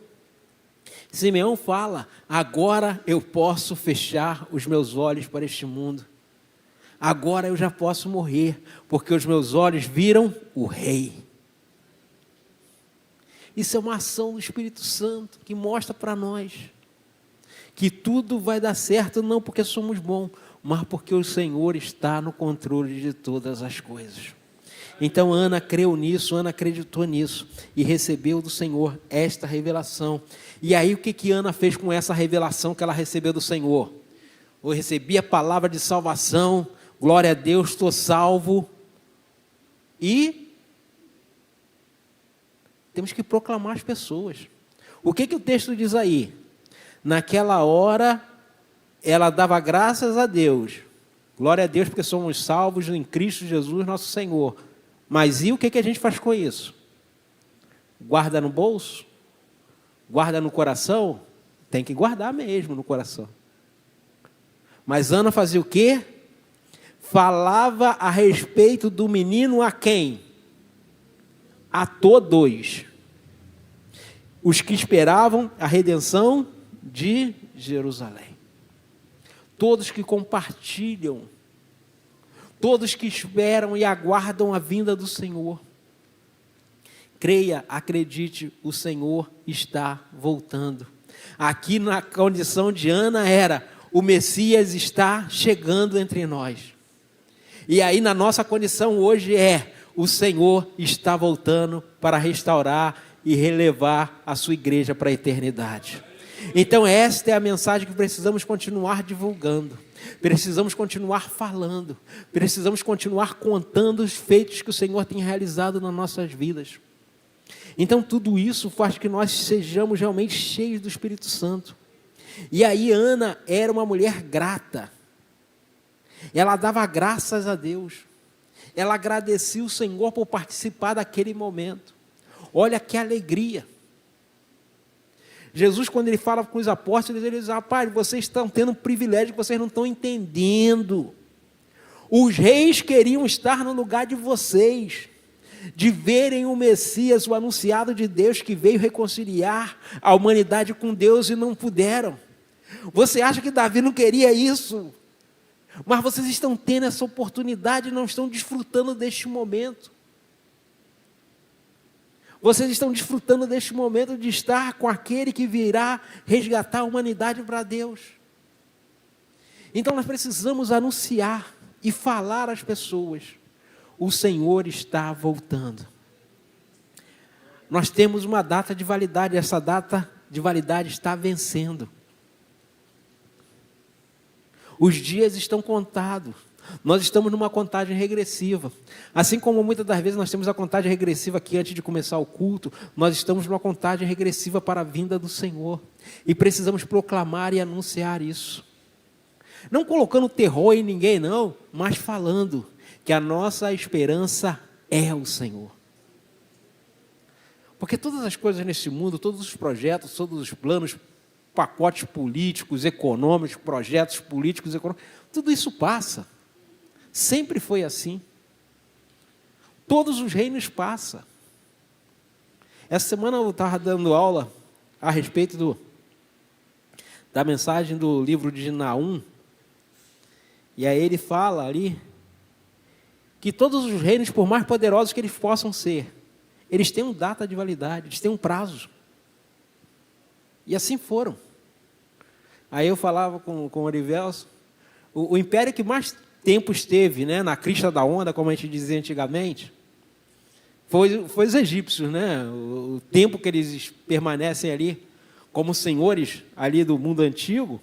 Simeão fala, agora eu posso fechar os meus olhos para este mundo. Agora eu já posso morrer, porque os meus olhos viram o Rei. Isso é uma ação do Espírito Santo que mostra para nós que tudo vai dar certo, não porque somos bons, mas porque o Senhor está no controle de todas as coisas. Então Ana creu nisso, Ana acreditou nisso e recebeu do Senhor esta revelação. E aí o que Ana fez com essa revelação que ela recebeu do Senhor? Eu recebi a palavra de salvação, glória a Deus, estou salvo. E temos que proclamar as pessoas. O que o texto diz aí? Naquela hora, ela dava graças a Deus. Glória a Deus porque somos salvos em Cristo Jesus, nosso Senhor. Mas e o que a gente faz com isso? Guarda no bolso? Guarda no coração? Tem que guardar mesmo no coração. Mas Ana fazia o quê? Falava a respeito do menino a quem? A todos. Os que esperavam a redenção de Jerusalém. Todos que compartilham. Todos que esperam e aguardam a vinda do Senhor. Creia, acredite, o Senhor está voltando. Aqui na condição de Ana era, o Messias está chegando entre nós. E aí na nossa condição hoje o Senhor está voltando para restaurar e relevar a sua igreja para a eternidade. Então esta é a mensagem que precisamos continuar divulgando. Precisamos continuar falando, precisamos continuar contando os feitos que o Senhor tem realizado nas nossas vidas. Então tudo isso faz que nós sejamos realmente cheios do Espírito Santo. E aí Ana era uma mulher grata, ela dava graças a Deus, ela agradecia o Senhor por participar daquele momento. Olha que alegria. Jesus, quando ele fala com os apóstolos, ele diz, rapaz, vocês estão tendo um privilégio que vocês não estão entendendo. Os reis queriam estar no lugar de vocês. de verem o Messias, o anunciado de Deus, que veio reconciliar a humanidade com Deus e não puderam. Você acha que Davi não queria isso? Mas vocês estão tendo essa oportunidade e não estão desfrutando deste momento. Vocês estão desfrutando deste momento de estar com aquele que virá resgatar a humanidade para Deus. Então nós precisamos anunciar e falar às pessoas: o Senhor está voltando. Nós temos uma data de validade, essa data de validade está vencendo. Os dias estão contados. Nós estamos numa contagem regressiva. Assim como muitas das vezes nós temos a contagem regressiva aqui antes de começar o culto, nós estamos numa contagem regressiva para a vinda do Senhor. E precisamos proclamar e anunciar isso. Não colocando terror em ninguém não, mas falando que a nossa esperança é o Senhor. Porque todas as coisas nesse mundo, todos os projetos, todos os planos, pacotes políticos, econômicos, projetos políticos, econômicos, tudo isso passa. Sempre foi assim. Todos os reinos passam. Essa semana eu estava dando aula a respeito da mensagem do livro de Naum. E aí ele fala ali que todos os reinos, por mais poderosos que eles possam ser, eles têm uma data de validade, eles têm um prazo. E assim foram. Aí eu falava com o Orivelso, o império que mais tempo esteve, né, na crista da onda, como a gente dizia antigamente, foi os egípcios, né? O tempo que eles permanecem ali como senhores ali do mundo antigo,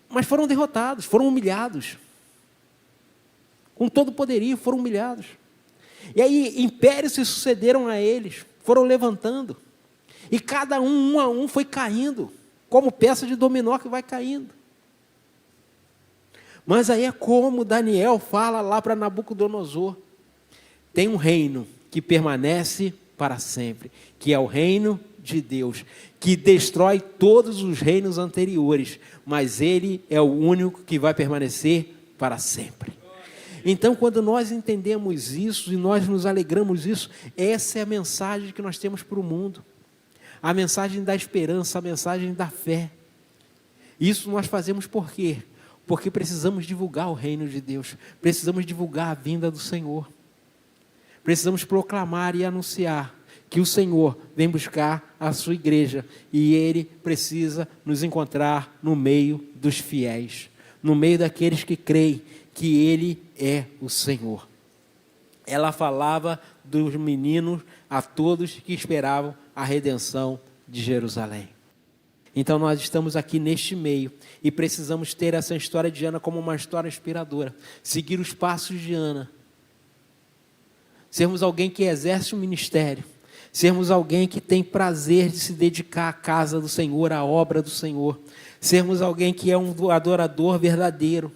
mas foram derrotados, foram humilhados. Com todo o poderio, foram humilhados. E aí impérios se sucederam a eles, foram levantando. E cada um a um, foi caindo, como peça de dominó que vai caindo. Mas aí é como Daniel fala lá para Nabucodonosor. Tem um reino que permanece para sempre, que é o reino de Deus, que destrói todos os reinos anteriores, mas ele é o único que vai permanecer para sempre. Então, quando nós entendemos isso e nós nos alegramos disso, essa é a mensagem que nós temos para o mundo. A mensagem da esperança, a mensagem da fé. Isso nós fazemos por quê? Porque precisamos divulgar o reino de Deus, precisamos divulgar a vinda do Senhor. Precisamos proclamar e anunciar que o Senhor vem buscar a sua igreja e Ele precisa nos encontrar no meio dos fiéis, no meio daqueles que creem que Ele é o Senhor. Ela falava dos meninos a todos que esperavam a redenção de Jerusalém. Então nós estamos aqui neste meio e precisamos ter essa história de Ana como uma história inspiradora, seguir os passos de Ana, sermos alguém que exerce o ministério, sermos alguém que tem prazer de se dedicar à casa do Senhor, à obra do Senhor, sermos alguém que é um adorador verdadeiro,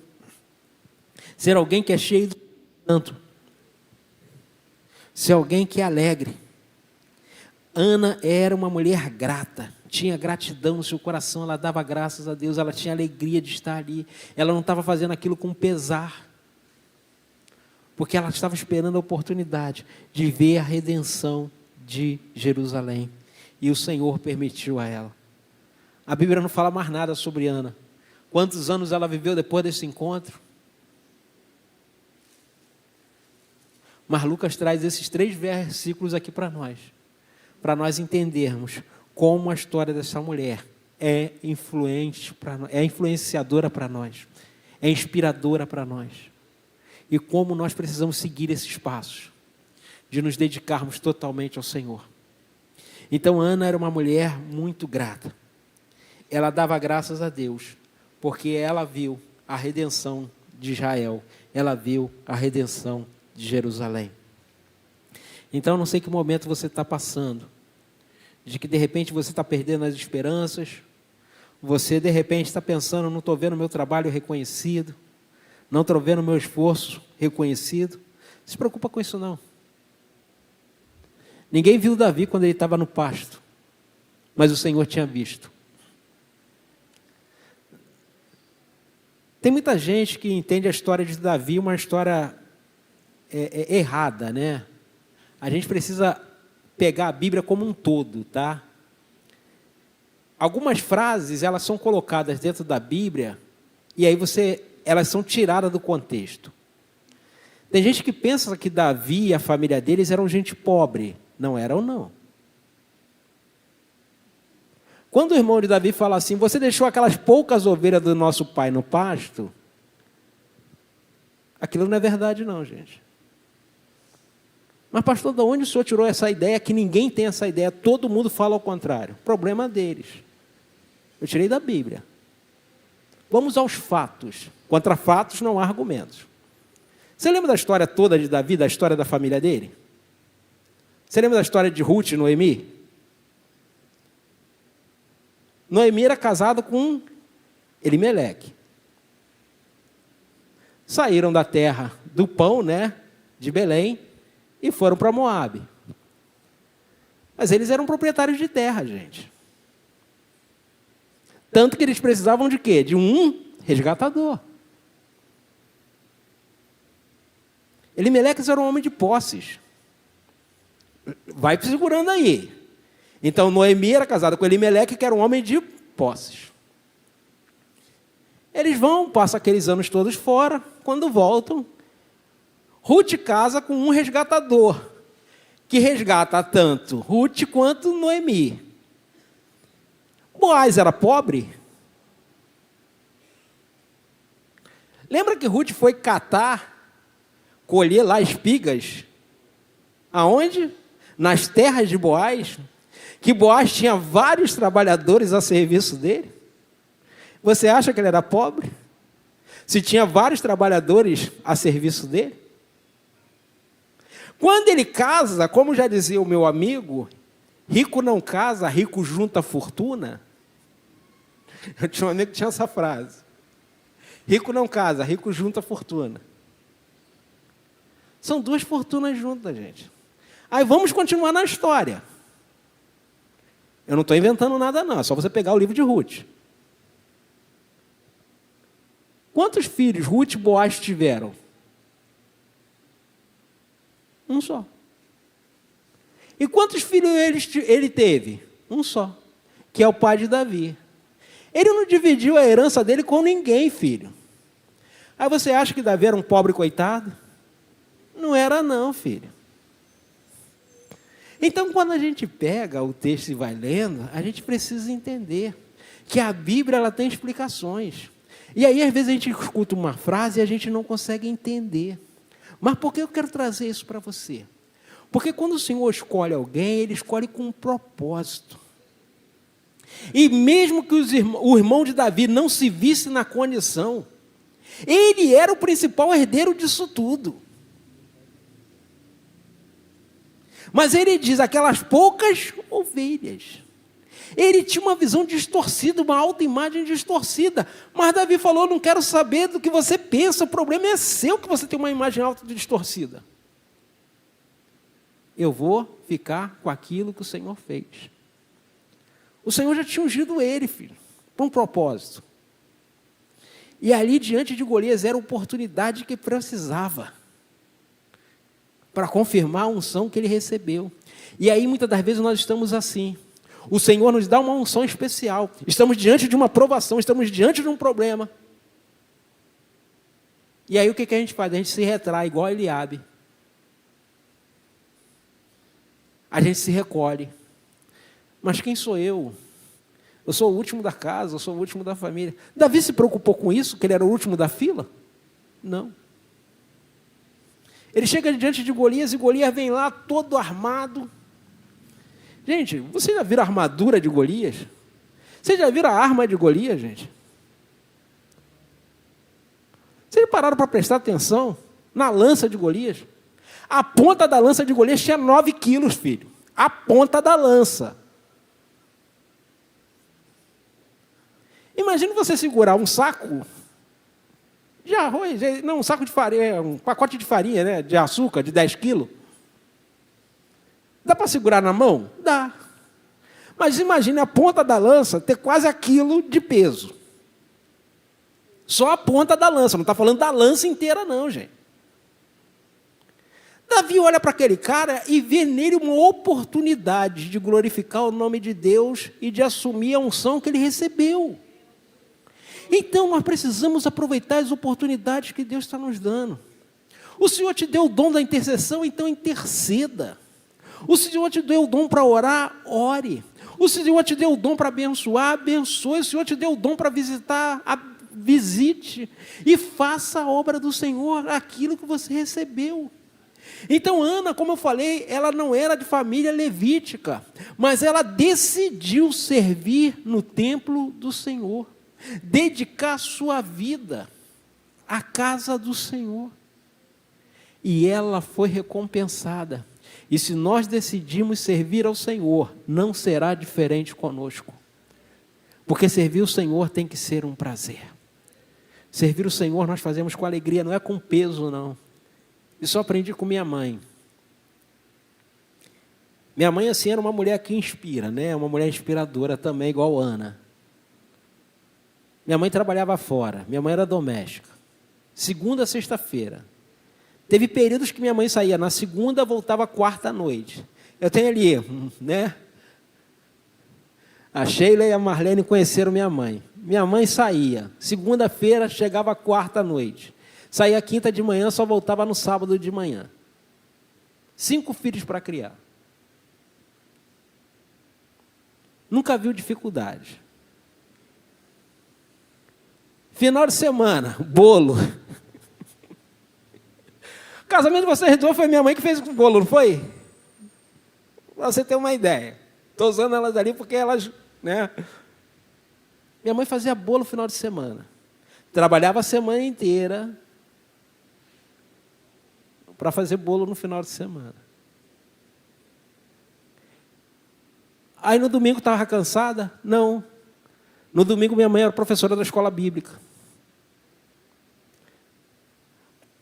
ser alguém que é cheio do Santo, ser alguém que é alegre. Ana era uma mulher grata, tinha gratidão no seu coração, ela dava graças a Deus, ela tinha alegria de estar ali, ela não estava fazendo aquilo com pesar, porque ela estava esperando a oportunidade de ver a redenção de Jerusalém, e o Senhor permitiu a ela. A Bíblia não fala mais nada sobre Ana. Quantos anos ela viveu depois desse encontro? Mas Lucas traz esses 3 versículos aqui para nós entendermos como a história dessa mulher é influente para nós, é influenciadora para nós, é inspiradora para nós, e como nós precisamos seguir esses passos de nos dedicarmos totalmente ao Senhor. Então Ana era uma mulher muito grata. Ela dava graças a Deus, porque ela viu a redenção de Israel, ela viu a redenção de Jerusalém. Então, não sei que momento você está passando, de que de repente você está perdendo as esperanças, você de repente está pensando, não estou vendo o meu trabalho reconhecido, não estou vendo o meu esforço reconhecido. Não se preocupa com isso não. Ninguém viu Davi quando ele estava no pasto, mas o Senhor tinha visto. Tem muita gente que entende a história de Davi uma história errada, né? A gente precisa pegar a Bíblia como um todo, tá? Algumas frases, elas são colocadas dentro da Bíblia e aí elas são tiradas do contexto. Tem gente que pensa que Davi e a família deles eram gente pobre. Não eram, não. Quando o irmão de Davi fala assim, você deixou aquelas poucas ovelhas do nosso pai no pasto, aquilo não é verdade não, gente. Mas pastor, de onde o senhor tirou essa ideia que ninguém tem essa ideia, todo mundo fala ao contrário? Problema deles. Eu tirei da Bíblia. Vamos aos fatos. Contra fatos não há argumentos. Você lembra da história toda de Davi, da história da família dele? Você lembra da história de Ruth e Noemi? Noemi era casada com Elimeleque. Saíram da terra do pão, né, de Belém, e foram para Moabe. Mas eles eram proprietários de terra, gente. Tanto que eles precisavam de quê? De um resgatador. Elimeleque era um homem de posses. Vai segurando aí. Então, Noemi era casada com Elimeleque, que era um homem de posses. Eles passam aqueles anos todos fora, quando voltam, Ruth casa com um resgatador, que resgata tanto Ruth quanto Noemi. Boaz era pobre? Lembra que Ruth foi colher lá espigas? Aonde? Nas terras de Boaz, que Boaz tinha vários trabalhadores a serviço dele. Você acha que ele era pobre? Se tinha vários trabalhadores a serviço dele? Quando ele casa, como já dizia o meu amigo, rico não casa, rico junta fortuna. Eu tinha um amigo que tinha essa frase. Rico não casa, rico junta fortuna. São duas fortunas juntas, gente. Aí vamos continuar na história. Eu não estou inventando nada, não. É só você pegar o livro de Ruth. Quantos filhos Ruth e Boaz tiveram? Um só. E quantos filhos ele teve? Um só. Que é o pai de Davi. Ele não dividiu a herança dele com ninguém, filho. Aí você acha que Davi era um pobre coitado? Não era não, filho. Então, quando a gente pega o texto e vai lendo, a gente precisa entender que a Bíblia ela tem explicações. E aí, às vezes, a gente escuta uma frase e a gente não consegue entender. Mas por que eu quero trazer isso para você? Porque quando o Senhor escolhe alguém, Ele escolhe com um propósito. E mesmo que o irmão de Davi não se visse na condição, ele era o principal herdeiro disso tudo. Mas ele diz, aquelas poucas ovelhas. Ele tinha uma visão distorcida, uma autoimagem distorcida. Mas Davi falou, não quero saber do que você pensa, o problema é seu que você tem uma imagem auto distorcida. Eu vou ficar com aquilo que o Senhor fez. O Senhor já tinha ungido ele, filho, para um propósito. E ali diante de Golias era a oportunidade que precisava para confirmar a unção que ele recebeu. E aí muitas das vezes nós estamos assim. O Senhor nos dá uma unção especial. Estamos diante de uma provação, estamos diante de um problema. E aí o que a gente faz? A gente se retrai igual a Eliabe. A gente se recolhe. Mas quem sou eu? Eu sou o último da casa, eu sou o último da família. Davi se preocupou com isso, que ele era o último da fila? Não. Ele chega diante de Golias e Golias vem lá todo armado. Gente, vocês já viram a armadura de Golias? Vocês já viram a arma de Golias, gente? Vocês pararam para prestar atenção na lança de Golias? A ponta da lança de Golias tinha 9 quilos, filho. A ponta da lança. Imagina você segurar um saco de arroz, não, um saco de farinha, um pacote de farinha, né, de açúcar, de 10 quilos. Dá para segurar na mão? Dá. Mas imagine a ponta da lança ter quase a quilo de peso. Só a ponta da lança, não está falando da lança inteira não, gente. Davi olha para aquele cara e vê nele uma oportunidade de glorificar o nome de Deus e de assumir a unção que ele recebeu. Então nós precisamos aproveitar as oportunidades que Deus está nos dando. O Senhor te deu o dom da intercessão, então interceda. O Senhor te deu o dom para orar, ore. O Senhor te deu o dom para abençoar, abençoe. O Senhor te deu o dom para visitar, visite. E faça a obra do Senhor, aquilo que você recebeu. Então Ana, como eu falei, ela não era de família levítica, mas ela decidiu servir no templo do Senhor, dedicar sua vida à casa do Senhor. E ela foi recompensada. E se nós decidimos servir ao Senhor, não será diferente conosco. Porque servir o Senhor tem que ser um prazer. Servir o Senhor nós fazemos com alegria, não é com peso, não. Isso eu aprendi com minha mãe. Minha mãe, assim, era uma mulher que inspira, né? Uma mulher inspiradora também, igual Ana. Minha mãe trabalhava fora, minha mãe era doméstica. Segunda a sexta-feira. Teve períodos que minha mãe saía na segunda, voltava quarta à noite. Eu tenho ali, né? A Sheila e a Marlene conheceram minha mãe. Minha mãe saía, segunda-feira, chegava quarta à noite. Saía quinta de manhã, só voltava no sábado de manhã. 5 filhos para criar. Nunca viu dificuldade. Final de semana, bolo. O casamento de vocês dois foi minha mãe que fez o bolo, não foi? Para você ter uma ideia. Estou usando elas ali porque elas, né? Minha mãe fazia bolo no final de semana. Trabalhava a semana inteira para fazer bolo no final de semana. Aí no domingo estava cansada? Não. No domingo minha mãe era professora da escola bíblica.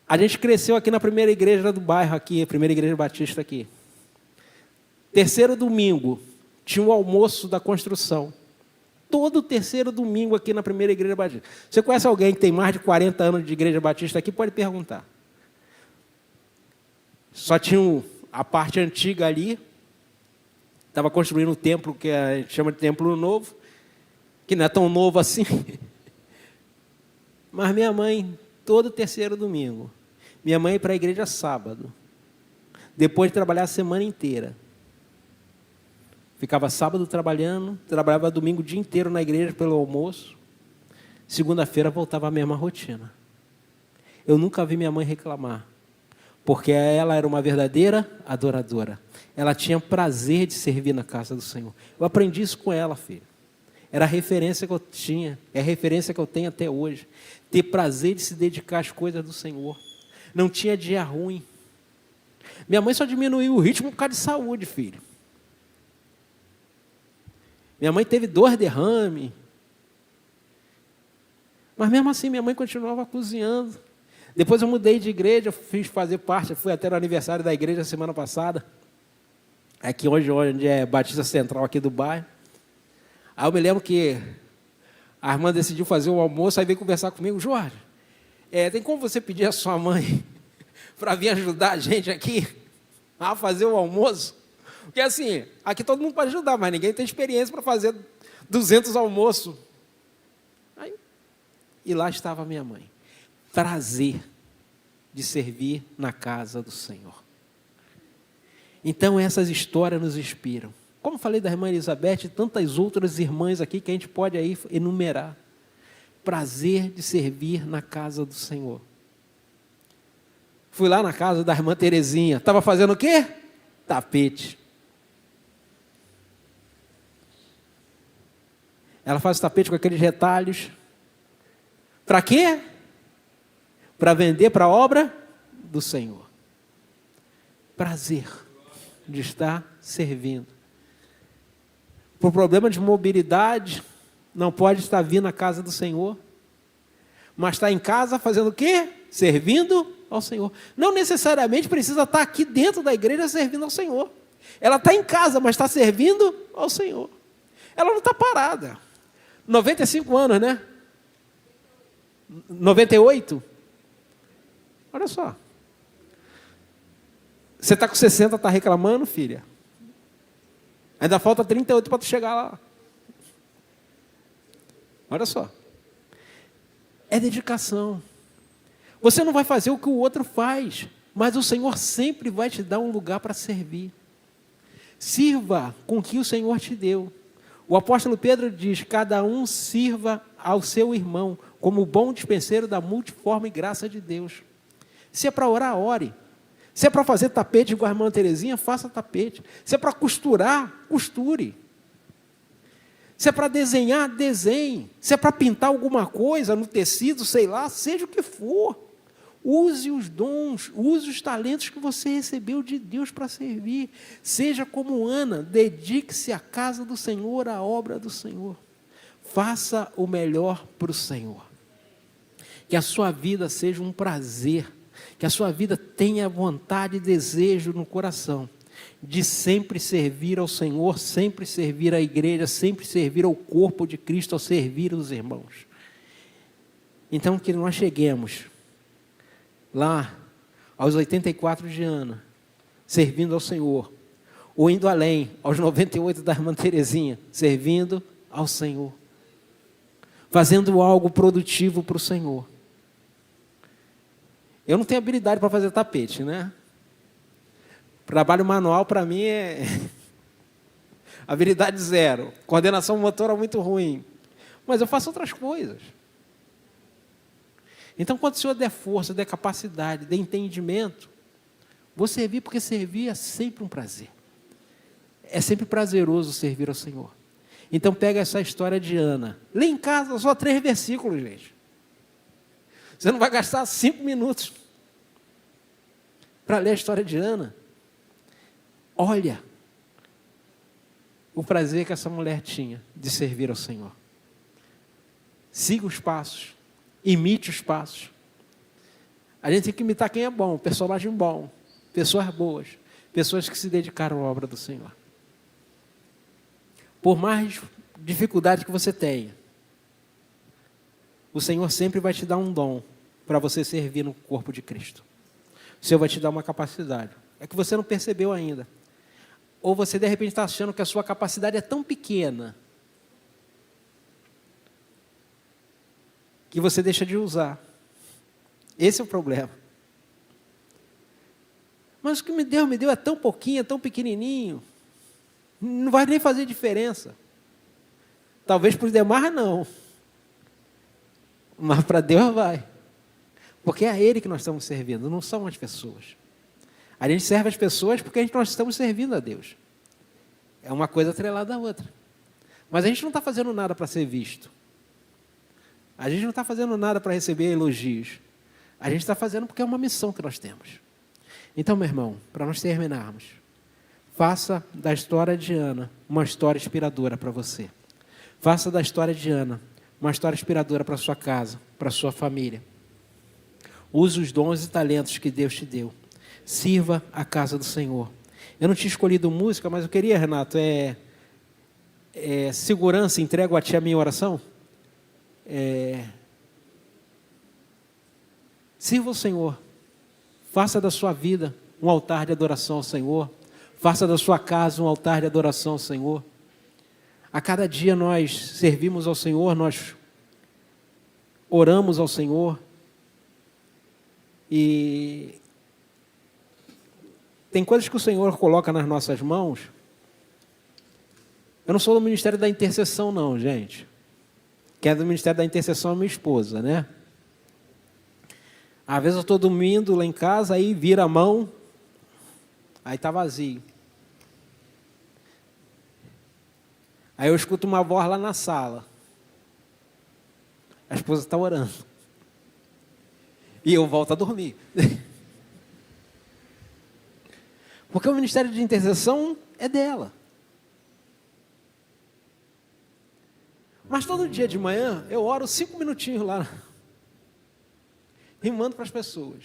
A gente cresceu aqui na primeira igreja do bairro, aqui, a primeira igreja batista aqui. Terceiro domingo, tinha um almoço da construção. Todo terceiro domingo aqui na primeira igreja batista. Você conhece alguém que tem mais de 40 anos de igreja batista aqui? Pode perguntar. Só tinha a parte antiga ali. Estava construindo um templo que a gente chama de Templo Novo, que não é tão novo assim. Mas minha mãe, todo terceiro domingo, minha mãe ia para a igreja sábado, depois de trabalhar a semana inteira. Ficava sábado trabalhando, trabalhava domingo o dia inteiro na igreja pelo almoço. Segunda-feira voltava a mesma rotina. Eu nunca vi minha mãe reclamar, porque ela era uma verdadeira adoradora. Ela tinha prazer de servir na casa do Senhor. Eu aprendi isso com ela, filho. Era a referência que eu tinha, é a referência que eu tenho até hoje. Ter prazer de se dedicar às coisas do Senhor. Não tinha dia ruim. Minha mãe só diminuiu o ritmo por causa de saúde, filho. Minha mãe teve 2 derrames. Mas mesmo assim minha mãe continuava cozinhando. Depois eu mudei de igreja, eu fiz fazer parte, fui até no aniversário da igreja semana passada. Aqui onde é Batista Central aqui do bairro. Aí eu me lembro que a irmã decidiu fazer o almoço, aí veio conversar comigo. Jorge, tem como você pedir a sua mãe para vir ajudar a gente aqui a fazer o almoço? Porque assim, aqui todo mundo pode ajudar, mas ninguém tem experiência para fazer 200 almoços. E lá estava minha mãe. Prazer de servir na casa do Senhor. Então essas histórias nos inspiram. Como falei da irmã Elizabeth e tantas outras irmãs aqui que a gente pode aí enumerar. Prazer de servir na casa do Senhor. Fui lá na casa da irmã Terezinha. Estava fazendo o quê? Tapete. Ela faz o tapete com aqueles retalhos. Para quê? Para vender para a obra do Senhor. Prazer de estar servindo. Por problema de mobilidade, não pode estar vindo à casa do Senhor. Mas está em casa fazendo o quê? Servindo ao Senhor. Não necessariamente precisa estar aqui dentro da igreja servindo ao Senhor. Ela está em casa, mas está servindo ao Senhor. Ela não está parada. 95 anos, né? 98? Olha só. Você está com 60, está reclamando, filha? Ainda falta 38 para tu chegar lá. Olha só. É dedicação. Você não vai fazer o que o outro faz, mas o Senhor sempre vai te dar um lugar para servir. Sirva com o que o Senhor te deu. O apóstolo Pedro diz: cada um sirva ao seu irmão, como bom dispenseiro da multiforme graça de Deus. Se é para orar, ore. Se é para fazer tapete igual a irmã Terezinha, faça tapete. Se é para costurar, costure. Se é para desenhar, desenhe. Se é para pintar alguma coisa no tecido, sei lá, seja o que for. Use os dons, use os talentos que você recebeu de Deus para servir. Seja como Ana, dedique-se à casa do Senhor, à obra do Senhor. Faça o melhor para o Senhor. Que a sua vida seja um prazer. Que a sua vida tenha vontade e desejo no coração de sempre servir ao Senhor, sempre servir à igreja, sempre servir ao corpo de Cristo, ao servir os irmãos. Então, que nós cheguemos lá, aos 84 de Ana, servindo ao Senhor, ou indo além, aos 98 da irmã Terezinha, servindo ao Senhor, fazendo algo produtivo para o Senhor. Eu não tenho habilidade para fazer tapete, né? Trabalho manual para mim é habilidade zero, coordenação motora muito ruim, mas eu faço outras coisas. Então, quando o Senhor der força, der capacidade, der entendimento, vou servir, porque servir é sempre um prazer. É sempre prazeroso servir ao Senhor. Então, pega essa história de Ana. Lê em casa só 3 versículos, gente. Você não vai gastar 5 minutos para ler a história de Ana. Olha o prazer que essa mulher tinha de servir ao Senhor. Siga os passos. Imite os passos. A gente tem que imitar quem é bom, personagem bom, pessoas boas, pessoas que se dedicaram à obra do Senhor. Por mais dificuldade que você tenha, o Senhor sempre vai te dar um dom para você servir no corpo de Cristo. O Senhor vai te dar uma capacidade. É que você não percebeu ainda. Ou você de repente está achando que a sua capacidade é tão pequena que você deixa de usar. Esse é o problema. Mas o que me deu é tão pouquinho, é tão pequenininho. Não vai nem fazer diferença. Talvez para os demais não. Mas para Deus vai. Porque é a Ele que nós estamos servindo, não são as pessoas. A gente serve as pessoas porque nós estamos servindo a Deus. É uma coisa atrelada à outra. Mas a gente não está fazendo nada para ser visto. A gente não está fazendo nada para receber elogios. A gente está fazendo porque é uma missão que nós temos. Então, meu irmão, para nós terminarmos, faça da história de Ana uma história inspiradora para você. Faça da história de Ana uma história inspiradora para a sua casa, para a sua família. Use os dons e talentos que Deus te deu. Sirva a casa do Senhor. Eu não tinha escolhido música, mas eu queria, Renato, segurança, entrego a ti a minha oração. Sirva o Senhor. Faça da sua vida um altar de adoração ao Senhor. Faça da sua casa um altar de adoração ao Senhor. A cada dia nós servimos ao Senhor, nós oramos ao Senhor. E tem coisas que o Senhor coloca nas nossas mãos. Eu não sou do Ministério da Intercessão não, gente. Quem é do Ministério da Intercessão é minha esposa, né? Às vezes eu estou dormindo lá em casa, aí vira a mão, aí está vazio. Aí eu escuto uma voz lá na sala. A esposa está orando. E eu volto a dormir. Porque o Ministério de Intercessão é dela. Mas todo dia de manhã eu oro 5 minutinhos lá e mando para as pessoas.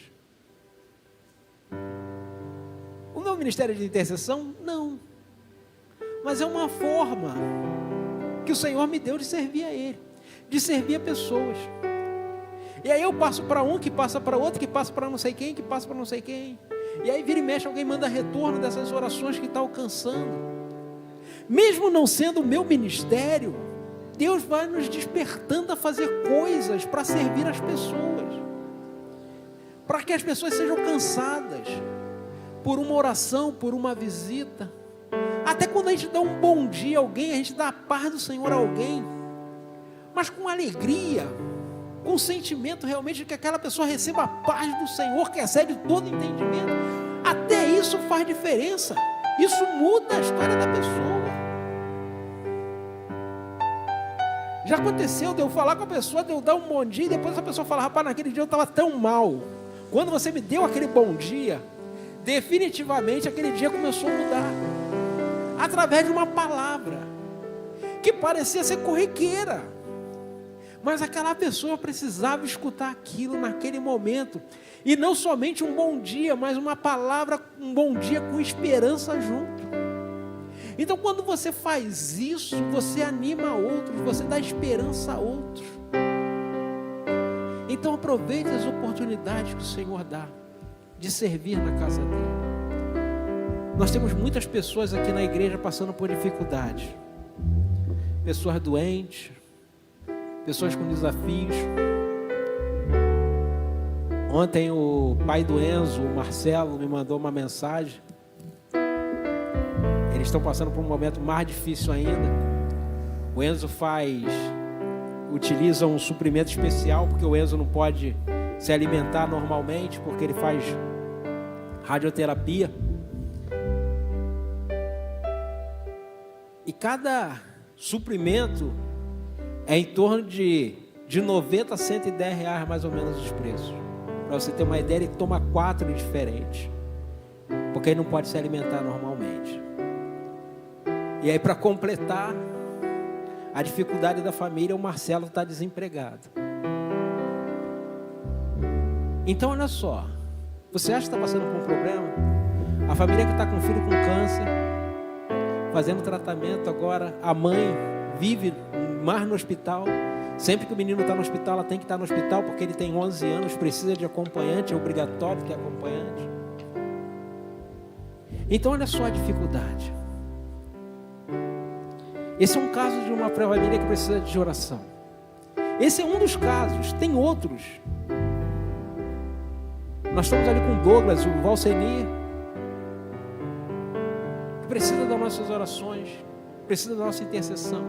O meu Ministério de Intercessão, não. Mas é uma forma que o Senhor me deu de servir a Ele, de servir a pessoas. E aí eu passo para um, que passa para outro, que passa para não sei quem, que passa para não sei quem. E aí vira e mexe, alguém manda retorno dessas orações que está alcançando. Mesmo não sendo o meu ministério, Deus vai nos despertando a fazer coisas para servir as pessoas, para que as pessoas sejam alcançadas por uma oração, por uma visita. Até quando a gente dá um bom dia a alguém, a gente dá a paz do Senhor a alguém, mas com alegria, com o sentimento realmente de que aquela pessoa receba a paz do Senhor, que excede todo entendimento. Até isso faz diferença. Isso muda a história da pessoa. Já aconteceu de eu falar com a pessoa, de eu dar um bom dia, e depois a pessoa fala: rapaz, naquele dia eu estava tão mal. Quando você me deu aquele bom dia, definitivamente aquele dia começou a mudar. Através de uma palavra que parecia ser corriqueira, mas aquela pessoa precisava escutar aquilo naquele momento. E não somente um bom dia, mas uma palavra, um bom dia com esperança junto. Então quando você faz isso, você anima outros, você dá esperança a outros. Então aproveite as oportunidades que o Senhor dá de servir na casa dele. Nós temos muitas pessoas aqui na igreja passando por dificuldades. Pessoas doentes, pessoas com desafios. Ontem o pai do Enzo, o Marcelo, me mandou uma mensagem. Eles estão passando por um momento mais difícil ainda. O Enzo utiliza um suprimento especial, porque o Enzo não pode se alimentar normalmente, porque ele faz radioterapia. E cada suprimento é em torno de 90 a 110 reais mais ou menos os preços. Para você ter uma ideia, ele toma 4 diferentes, porque ele não pode se alimentar normalmente. E aí, para completar a dificuldade da família, o Marcelo está desempregado. Então olha só, você acha que está passando por um problema? A família que está com um filho com câncer, fazendo tratamento agora, a mãe vive mais no hospital. Sempre que o menino está no hospital, ela tem que estar no hospital, porque ele tem 11 anos, precisa de acompanhante, é obrigatório ter acompanhante. Então olha só a dificuldade. Esse é um caso de uma família que precisa de oração. Esse é um dos casos, tem outros. Nós estamos ali com o Douglas, o Valsenir, que precisa das nossas orações, precisa da nossa intercessão.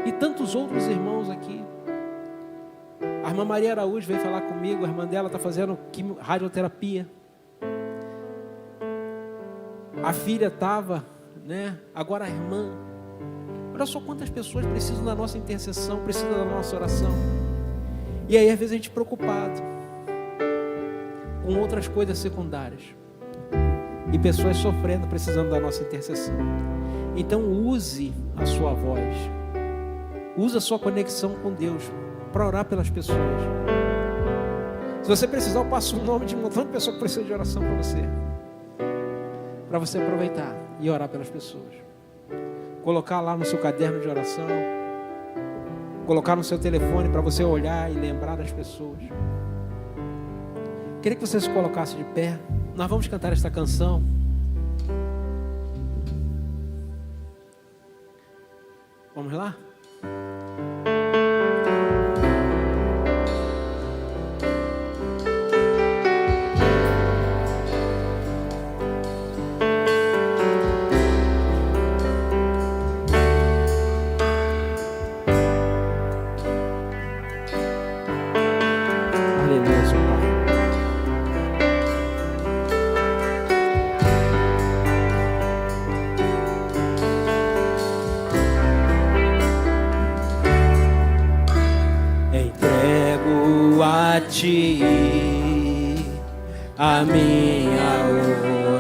E tantos outros irmãos aqui. A irmã Maria Araújo veio falar comigo, a irmã dela está fazendo radioterapia. A filha estava, agora a irmã. Olha só quantas pessoas precisam da nossa intercessão, precisam da nossa oração. E aí às vezes a gente preocupado com outras coisas secundárias. E pessoas sofrendo, precisando da nossa intercessão. Então use a sua voz. Use a sua conexão com Deus para orar pelas pessoas. Se você precisar, eu passo o nome de um montão de pessoas que precisam de oração para você. Para você aproveitar e orar pelas pessoas. Colocar lá no seu caderno de oração. Colocar no seu telefone para você olhar e lembrar das pessoas. Queria que você se colocasse de pé. Nós vamos cantar esta canção. Vamos lá? A minha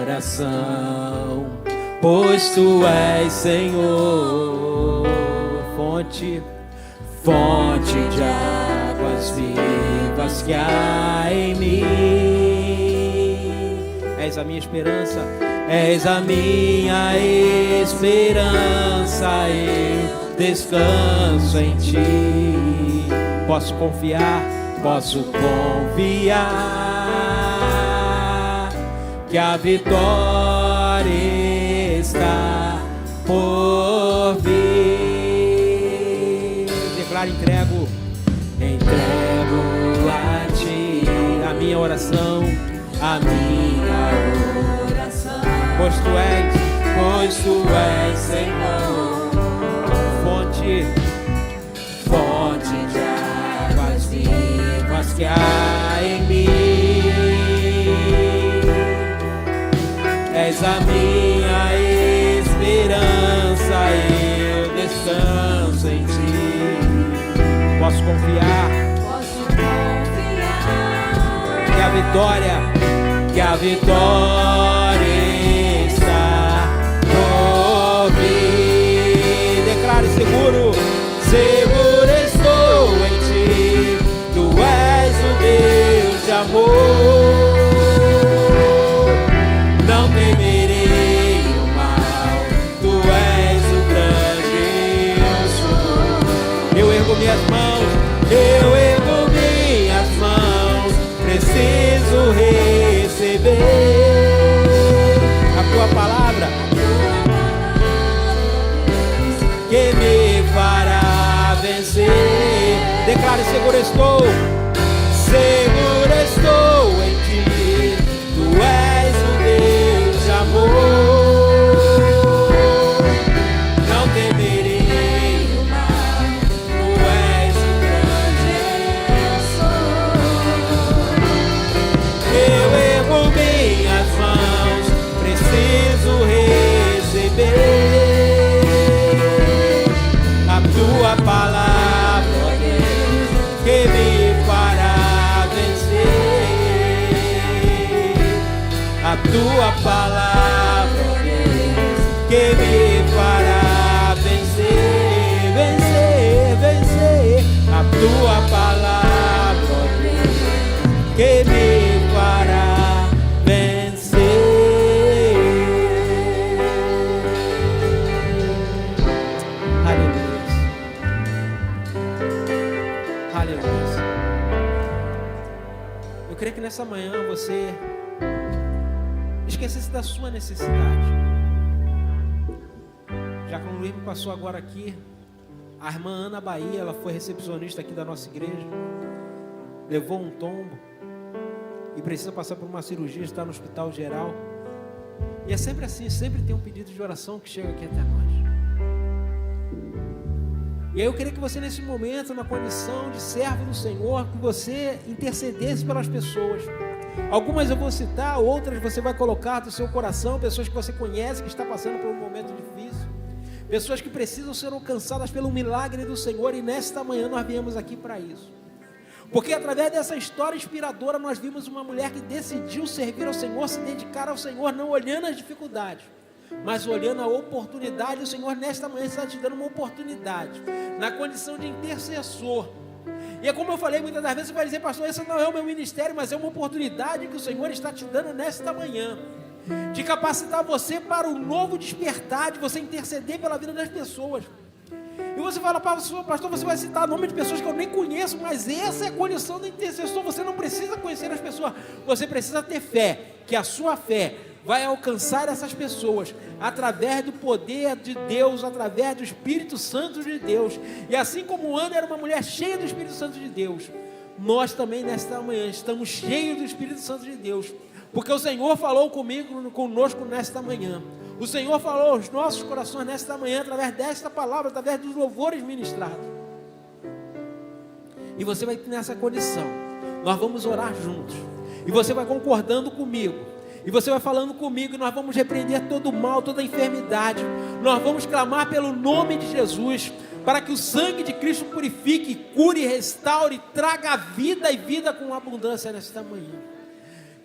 oração, pois Tu és, Senhor, fonte de águas vivas que há em mim. És a minha esperança, és a minha esperança, eu descanso em Ti. Posso confiar que a vitória está por vir. Declaro, entrego a ti a minha oração, pois tu és, Senhor, fonte de águas vivas que há em mim. És a minha esperança, eu descanso em ti. Posso confiar que a vitória está por vir. Declare: seguro estou em ti, tu és o Deus de amor. Não temerei o mal, tu és o grande eu sou. Eu ergo minhas mãos, preciso receber a tua palavra que me fará vencer. Declare: seguro estou em ti, tu és o Deus de amor. Não temerei o mal, tu és o grande eu sou. Eu ergo minhas mãos, preciso receber a tua palavra, Deus, que me fará vencer. A tua palavra, Deus, que me fará vencer. A tua palavra, Deus, que me fará vencer. Aleluia. Aleluia. Eu creio que nessa manhã você esquecesse da sua necessidade. Já que o Luiz me passou agora aqui, a irmã Ana Bahia, ela foi recepcionista aqui da nossa igreja, levou um tombo e precisa passar por uma cirurgia, está no hospital geral. E é sempre assim, sempre tem um pedido de oração que chega aqui até nós. E aí eu queria que você, nesse momento, na condição de servo do Senhor, que você intercedesse pelas pessoas. Algumas eu vou citar, outras você vai colocar do seu coração, pessoas que você conhece, que está passando por um momento difícil, pessoas que precisam ser alcançadas pelo milagre do Senhor, e nesta manhã nós viemos aqui para isso. Porque através dessa história inspiradora, nós vimos uma mulher que decidiu servir ao Senhor, se dedicar ao Senhor, não olhando as dificuldades, mas olhando a oportunidade. O Senhor nesta manhã está te dando uma oportunidade, na condição de intercessor. E é como eu falei, muitas das vezes você vai dizer: pastor, esse não é o meu ministério, mas é uma oportunidade que o Senhor está te dando nesta manhã, de capacitar você para um novo despertar, de você interceder pela vida das pessoas. E você fala: pastor, você vai citar nome de pessoas que eu nem conheço, mas essa é a condição do intercessor. Você não precisa conhecer as pessoas, você precisa ter fé, que a sua fé vai alcançar essas pessoas através do poder de Deus, através do Espírito Santo de Deus. E assim como Ana era uma mulher cheia do Espírito Santo de Deus, nós também nesta manhã estamos cheios do Espírito Santo de Deus, porque o Senhor falou conosco nesta manhã. O Senhor falou aos nossos corações nesta manhã, através desta palavra, através dos louvores ministrados. E você vai ter nessa condição, nós vamos orar juntos, e você vai concordando comigo, e você vai falando comigo, e nós vamos repreender todo o mal, toda a enfermidade. Nós vamos clamar pelo nome de Jesus, para que o sangue de Cristo purifique, cure, restaure, traga vida e vida com abundância nesta manhã.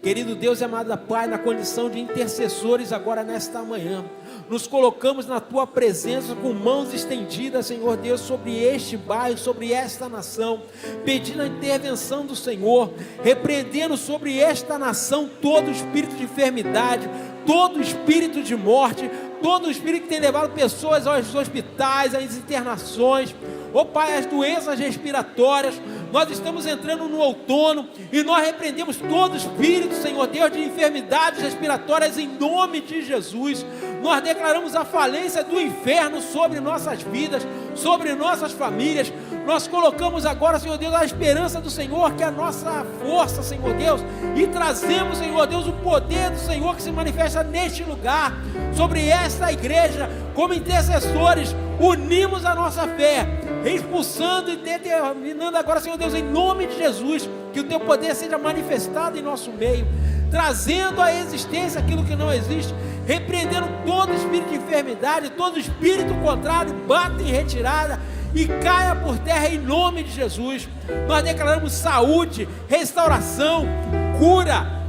Querido Deus e amado Pai, na condição de intercessores agora nesta manhã, nos colocamos na Tua presença com mãos estendidas, Senhor Deus, sobre este bairro, sobre esta nação, pedindo a intervenção do Senhor, repreendendo sobre esta nação todo espírito de enfermidade, todo espírito de morte, todo espírito que tem levado pessoas aos hospitais, às internações, ó Pai, as doenças respiratórias. Nós estamos entrando no outono e nós repreendemos todo espírito, Senhor Deus, de enfermidades respiratórias em nome de Jesus. Nós declaramos a falência do inferno sobre nossas vidas, sobre nossas famílias. Nós colocamos agora, Senhor Deus, a esperança do Senhor, que é a nossa força, Senhor Deus, e trazemos, Senhor Deus, o poder do Senhor que se manifesta neste lugar, sobre esta igreja, como intercessores, unimos a nossa fé, expulsando e determinando agora, Senhor Deus, em nome de Jesus, que o Teu poder seja manifestado em nosso meio, trazendo à existência aquilo que não existe, repreendendo todo espírito de enfermidade, todo espírito contrário, bata em retirada, e caia por terra em nome de Jesus. Nós declaramos saúde, restauração, cura,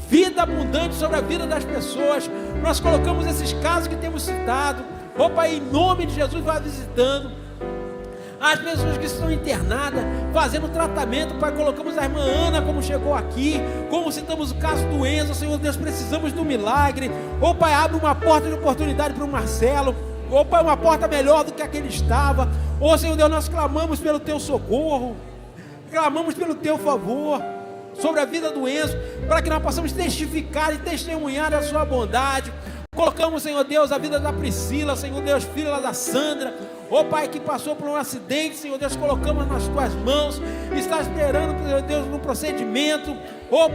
vida abundante sobre a vida das pessoas. Nós colocamos esses casos que temos citado. Pai, em nome de Jesus, vai visitando as pessoas que estão internadas, fazendo tratamento. Pai, colocamos a irmã Ana como chegou aqui, como citamos o caso do Enzo. Senhor Deus, precisamos do milagre. Pai, abre uma porta de oportunidade para o Marcelo. Pai, uma porta melhor do que a que ele estava. Senhor Deus, nós clamamos pelo Teu socorro, clamamos pelo Teu favor sobre a vida do Enzo, para que nós possamos testificar e testemunhar a Sua bondade. Colocamos, Senhor Deus, a vida da Priscila, Senhor Deus, filha da Sandra, Pai, que passou por um acidente, Senhor Deus, colocamos nas Tuas mãos, está esperando, Senhor Deus, no procedimento,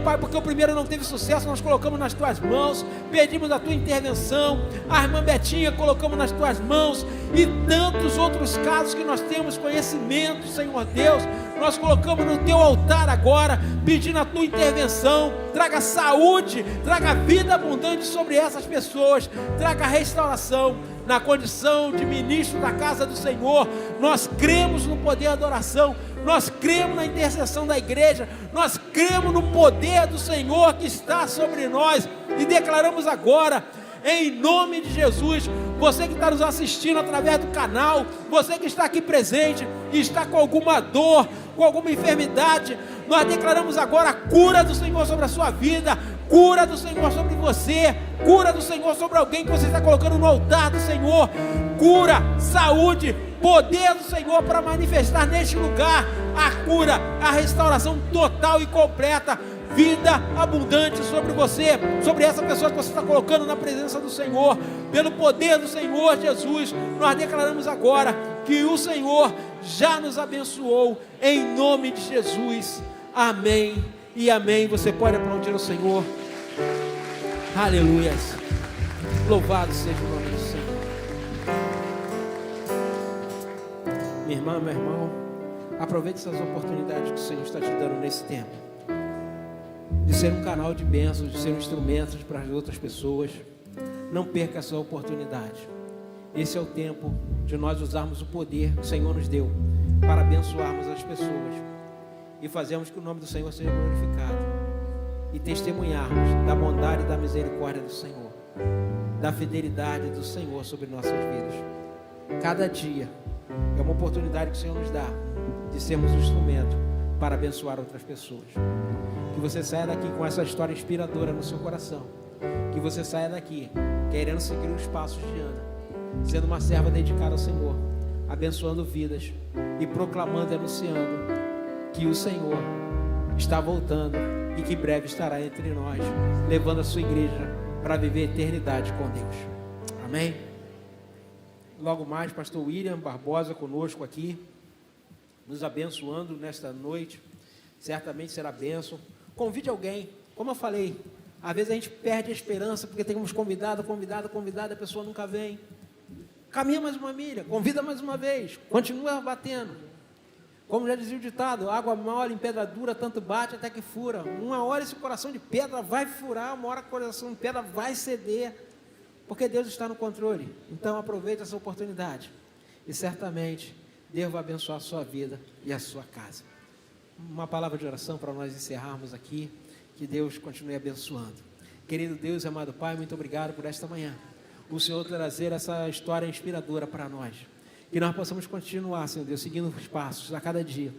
Pai, porque o primeiro não teve sucesso, nós colocamos nas Tuas mãos, pedimos a Tua intervenção. A irmã Betinha colocamos nas Tuas mãos, e tantos outros casos que nós temos conhecimento, Senhor Deus, nós colocamos no Teu altar agora, pedindo a Tua intervenção. Traga saúde, traga vida abundante sobre essas pessoas, traga restauração. Na condição de ministro da casa do Senhor, nós cremos no poder da adoração, nós cremos na intercessão da igreja, nós cremos no poder do Senhor que está sobre nós, e declaramos agora, em nome de Jesus, você que está nos assistindo através do canal, você que está aqui presente e está com alguma dor, com alguma enfermidade, nós declaramos agora a cura do Senhor sobre a sua vida, cura do Senhor sobre você, cura do Senhor sobre alguém que você está colocando no altar do Senhor, cura, saúde, poder do Senhor para manifestar neste lugar a cura, a restauração total e completa, vida abundante sobre você, sobre essa pessoa que você está colocando na presença do Senhor, pelo poder do Senhor Jesus. Nós declaramos agora que o Senhor já nos abençoou, em nome de Jesus, amém e amém. Você pode aplaudir o Senhor, aleluia, louvado seja o nome do Senhor. Minha irmã, meu irmão, aproveite essas oportunidades que o Senhor está te dando nesse tempo, de ser um canal de bênçãos, de ser um instrumento para as outras pessoas. Não perca essa oportunidade. Esse é o tempo de nós usarmos o poder que o Senhor nos deu para abençoarmos as pessoas e fazermos que o nome do Senhor seja glorificado e testemunharmos da bondade e da misericórdia do Senhor, da fidelidade do Senhor sobre nossas vidas. Cada dia é uma oportunidade que o Senhor nos dá de sermos um instrumento para abençoar outras pessoas. Que você saia daqui com essa história inspiradora no seu coração. Que você saia daqui querendo seguir os passos de Ana, sendo uma serva dedicada ao Senhor, abençoando vidas e proclamando e anunciando que o Senhor está voltando e que breve estará entre nós, levando a sua igreja para viver a eternidade com Deus. Amém? Logo mais, pastor William Barbosa conosco aqui, nos abençoando nesta noite. Certamente será bênção. Convide alguém. Como eu falei, às vezes a gente perde a esperança porque temos convidado, a pessoa nunca vem. Caminha mais uma milha, convida mais uma vez, continua batendo. Como já dizia o ditado, água mole em pedra dura, tanto bate até que fura. Uma hora esse coração de pedra vai furar, uma hora o coração de pedra vai ceder, porque Deus está no controle. Então aproveite essa oportunidade e certamente Deus vai abençoar a sua vida e a sua casa. Uma palavra de oração para nós encerrarmos aqui. Que Deus continue abençoando. Querido Deus e amado Pai, muito obrigado por esta manhã. O Senhor trazer essa história inspiradora para nós. Que nós possamos continuar, Senhor Deus, seguindo os passos a cada dia,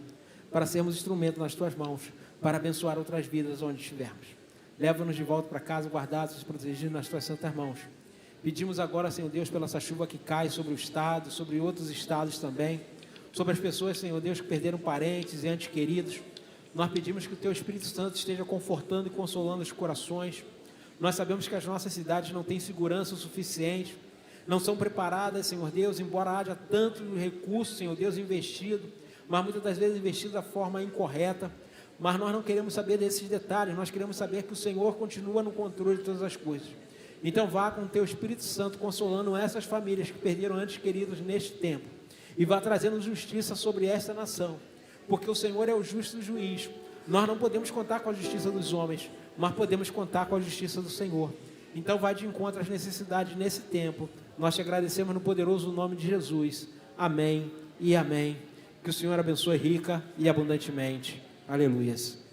para sermos instrumento nas Tuas mãos, para abençoar outras vidas onde estivermos. Leva-nos de volta para casa, guardados e protegidos nas Tuas santas mãos. Pedimos agora, Senhor Deus, pela essa chuva que cai sobre o estado, sobre outros estados também. sobre as pessoas, Senhor Deus, que perderam parentes e entes queridos. Nós pedimos que o Teu Espírito Santo esteja confortando e consolando os corações. Nós sabemos que as nossas cidades não têm segurança o suficiente, não são preparadas, Senhor Deus, embora haja tanto recurso, Senhor Deus, investido, mas muitas das vezes investido da forma incorreta. Mas nós não queremos saber desses detalhes, nós queremos saber que o Senhor continua no controle de todas as coisas. Então vá com o Teu Espírito Santo consolando essas famílias que perderam entes queridos neste tempo, e vá trazendo justiça sobre esta nação, porque o Senhor é o justo juiz. Nós não podemos contar com a justiça dos homens, mas podemos contar com a justiça do Senhor. Então vai de encontro às necessidades nesse tempo. Nós te agradecemos no poderoso nome de Jesus. Amém e amém. Que o Senhor abençoe rica e abundantemente. Aleluias.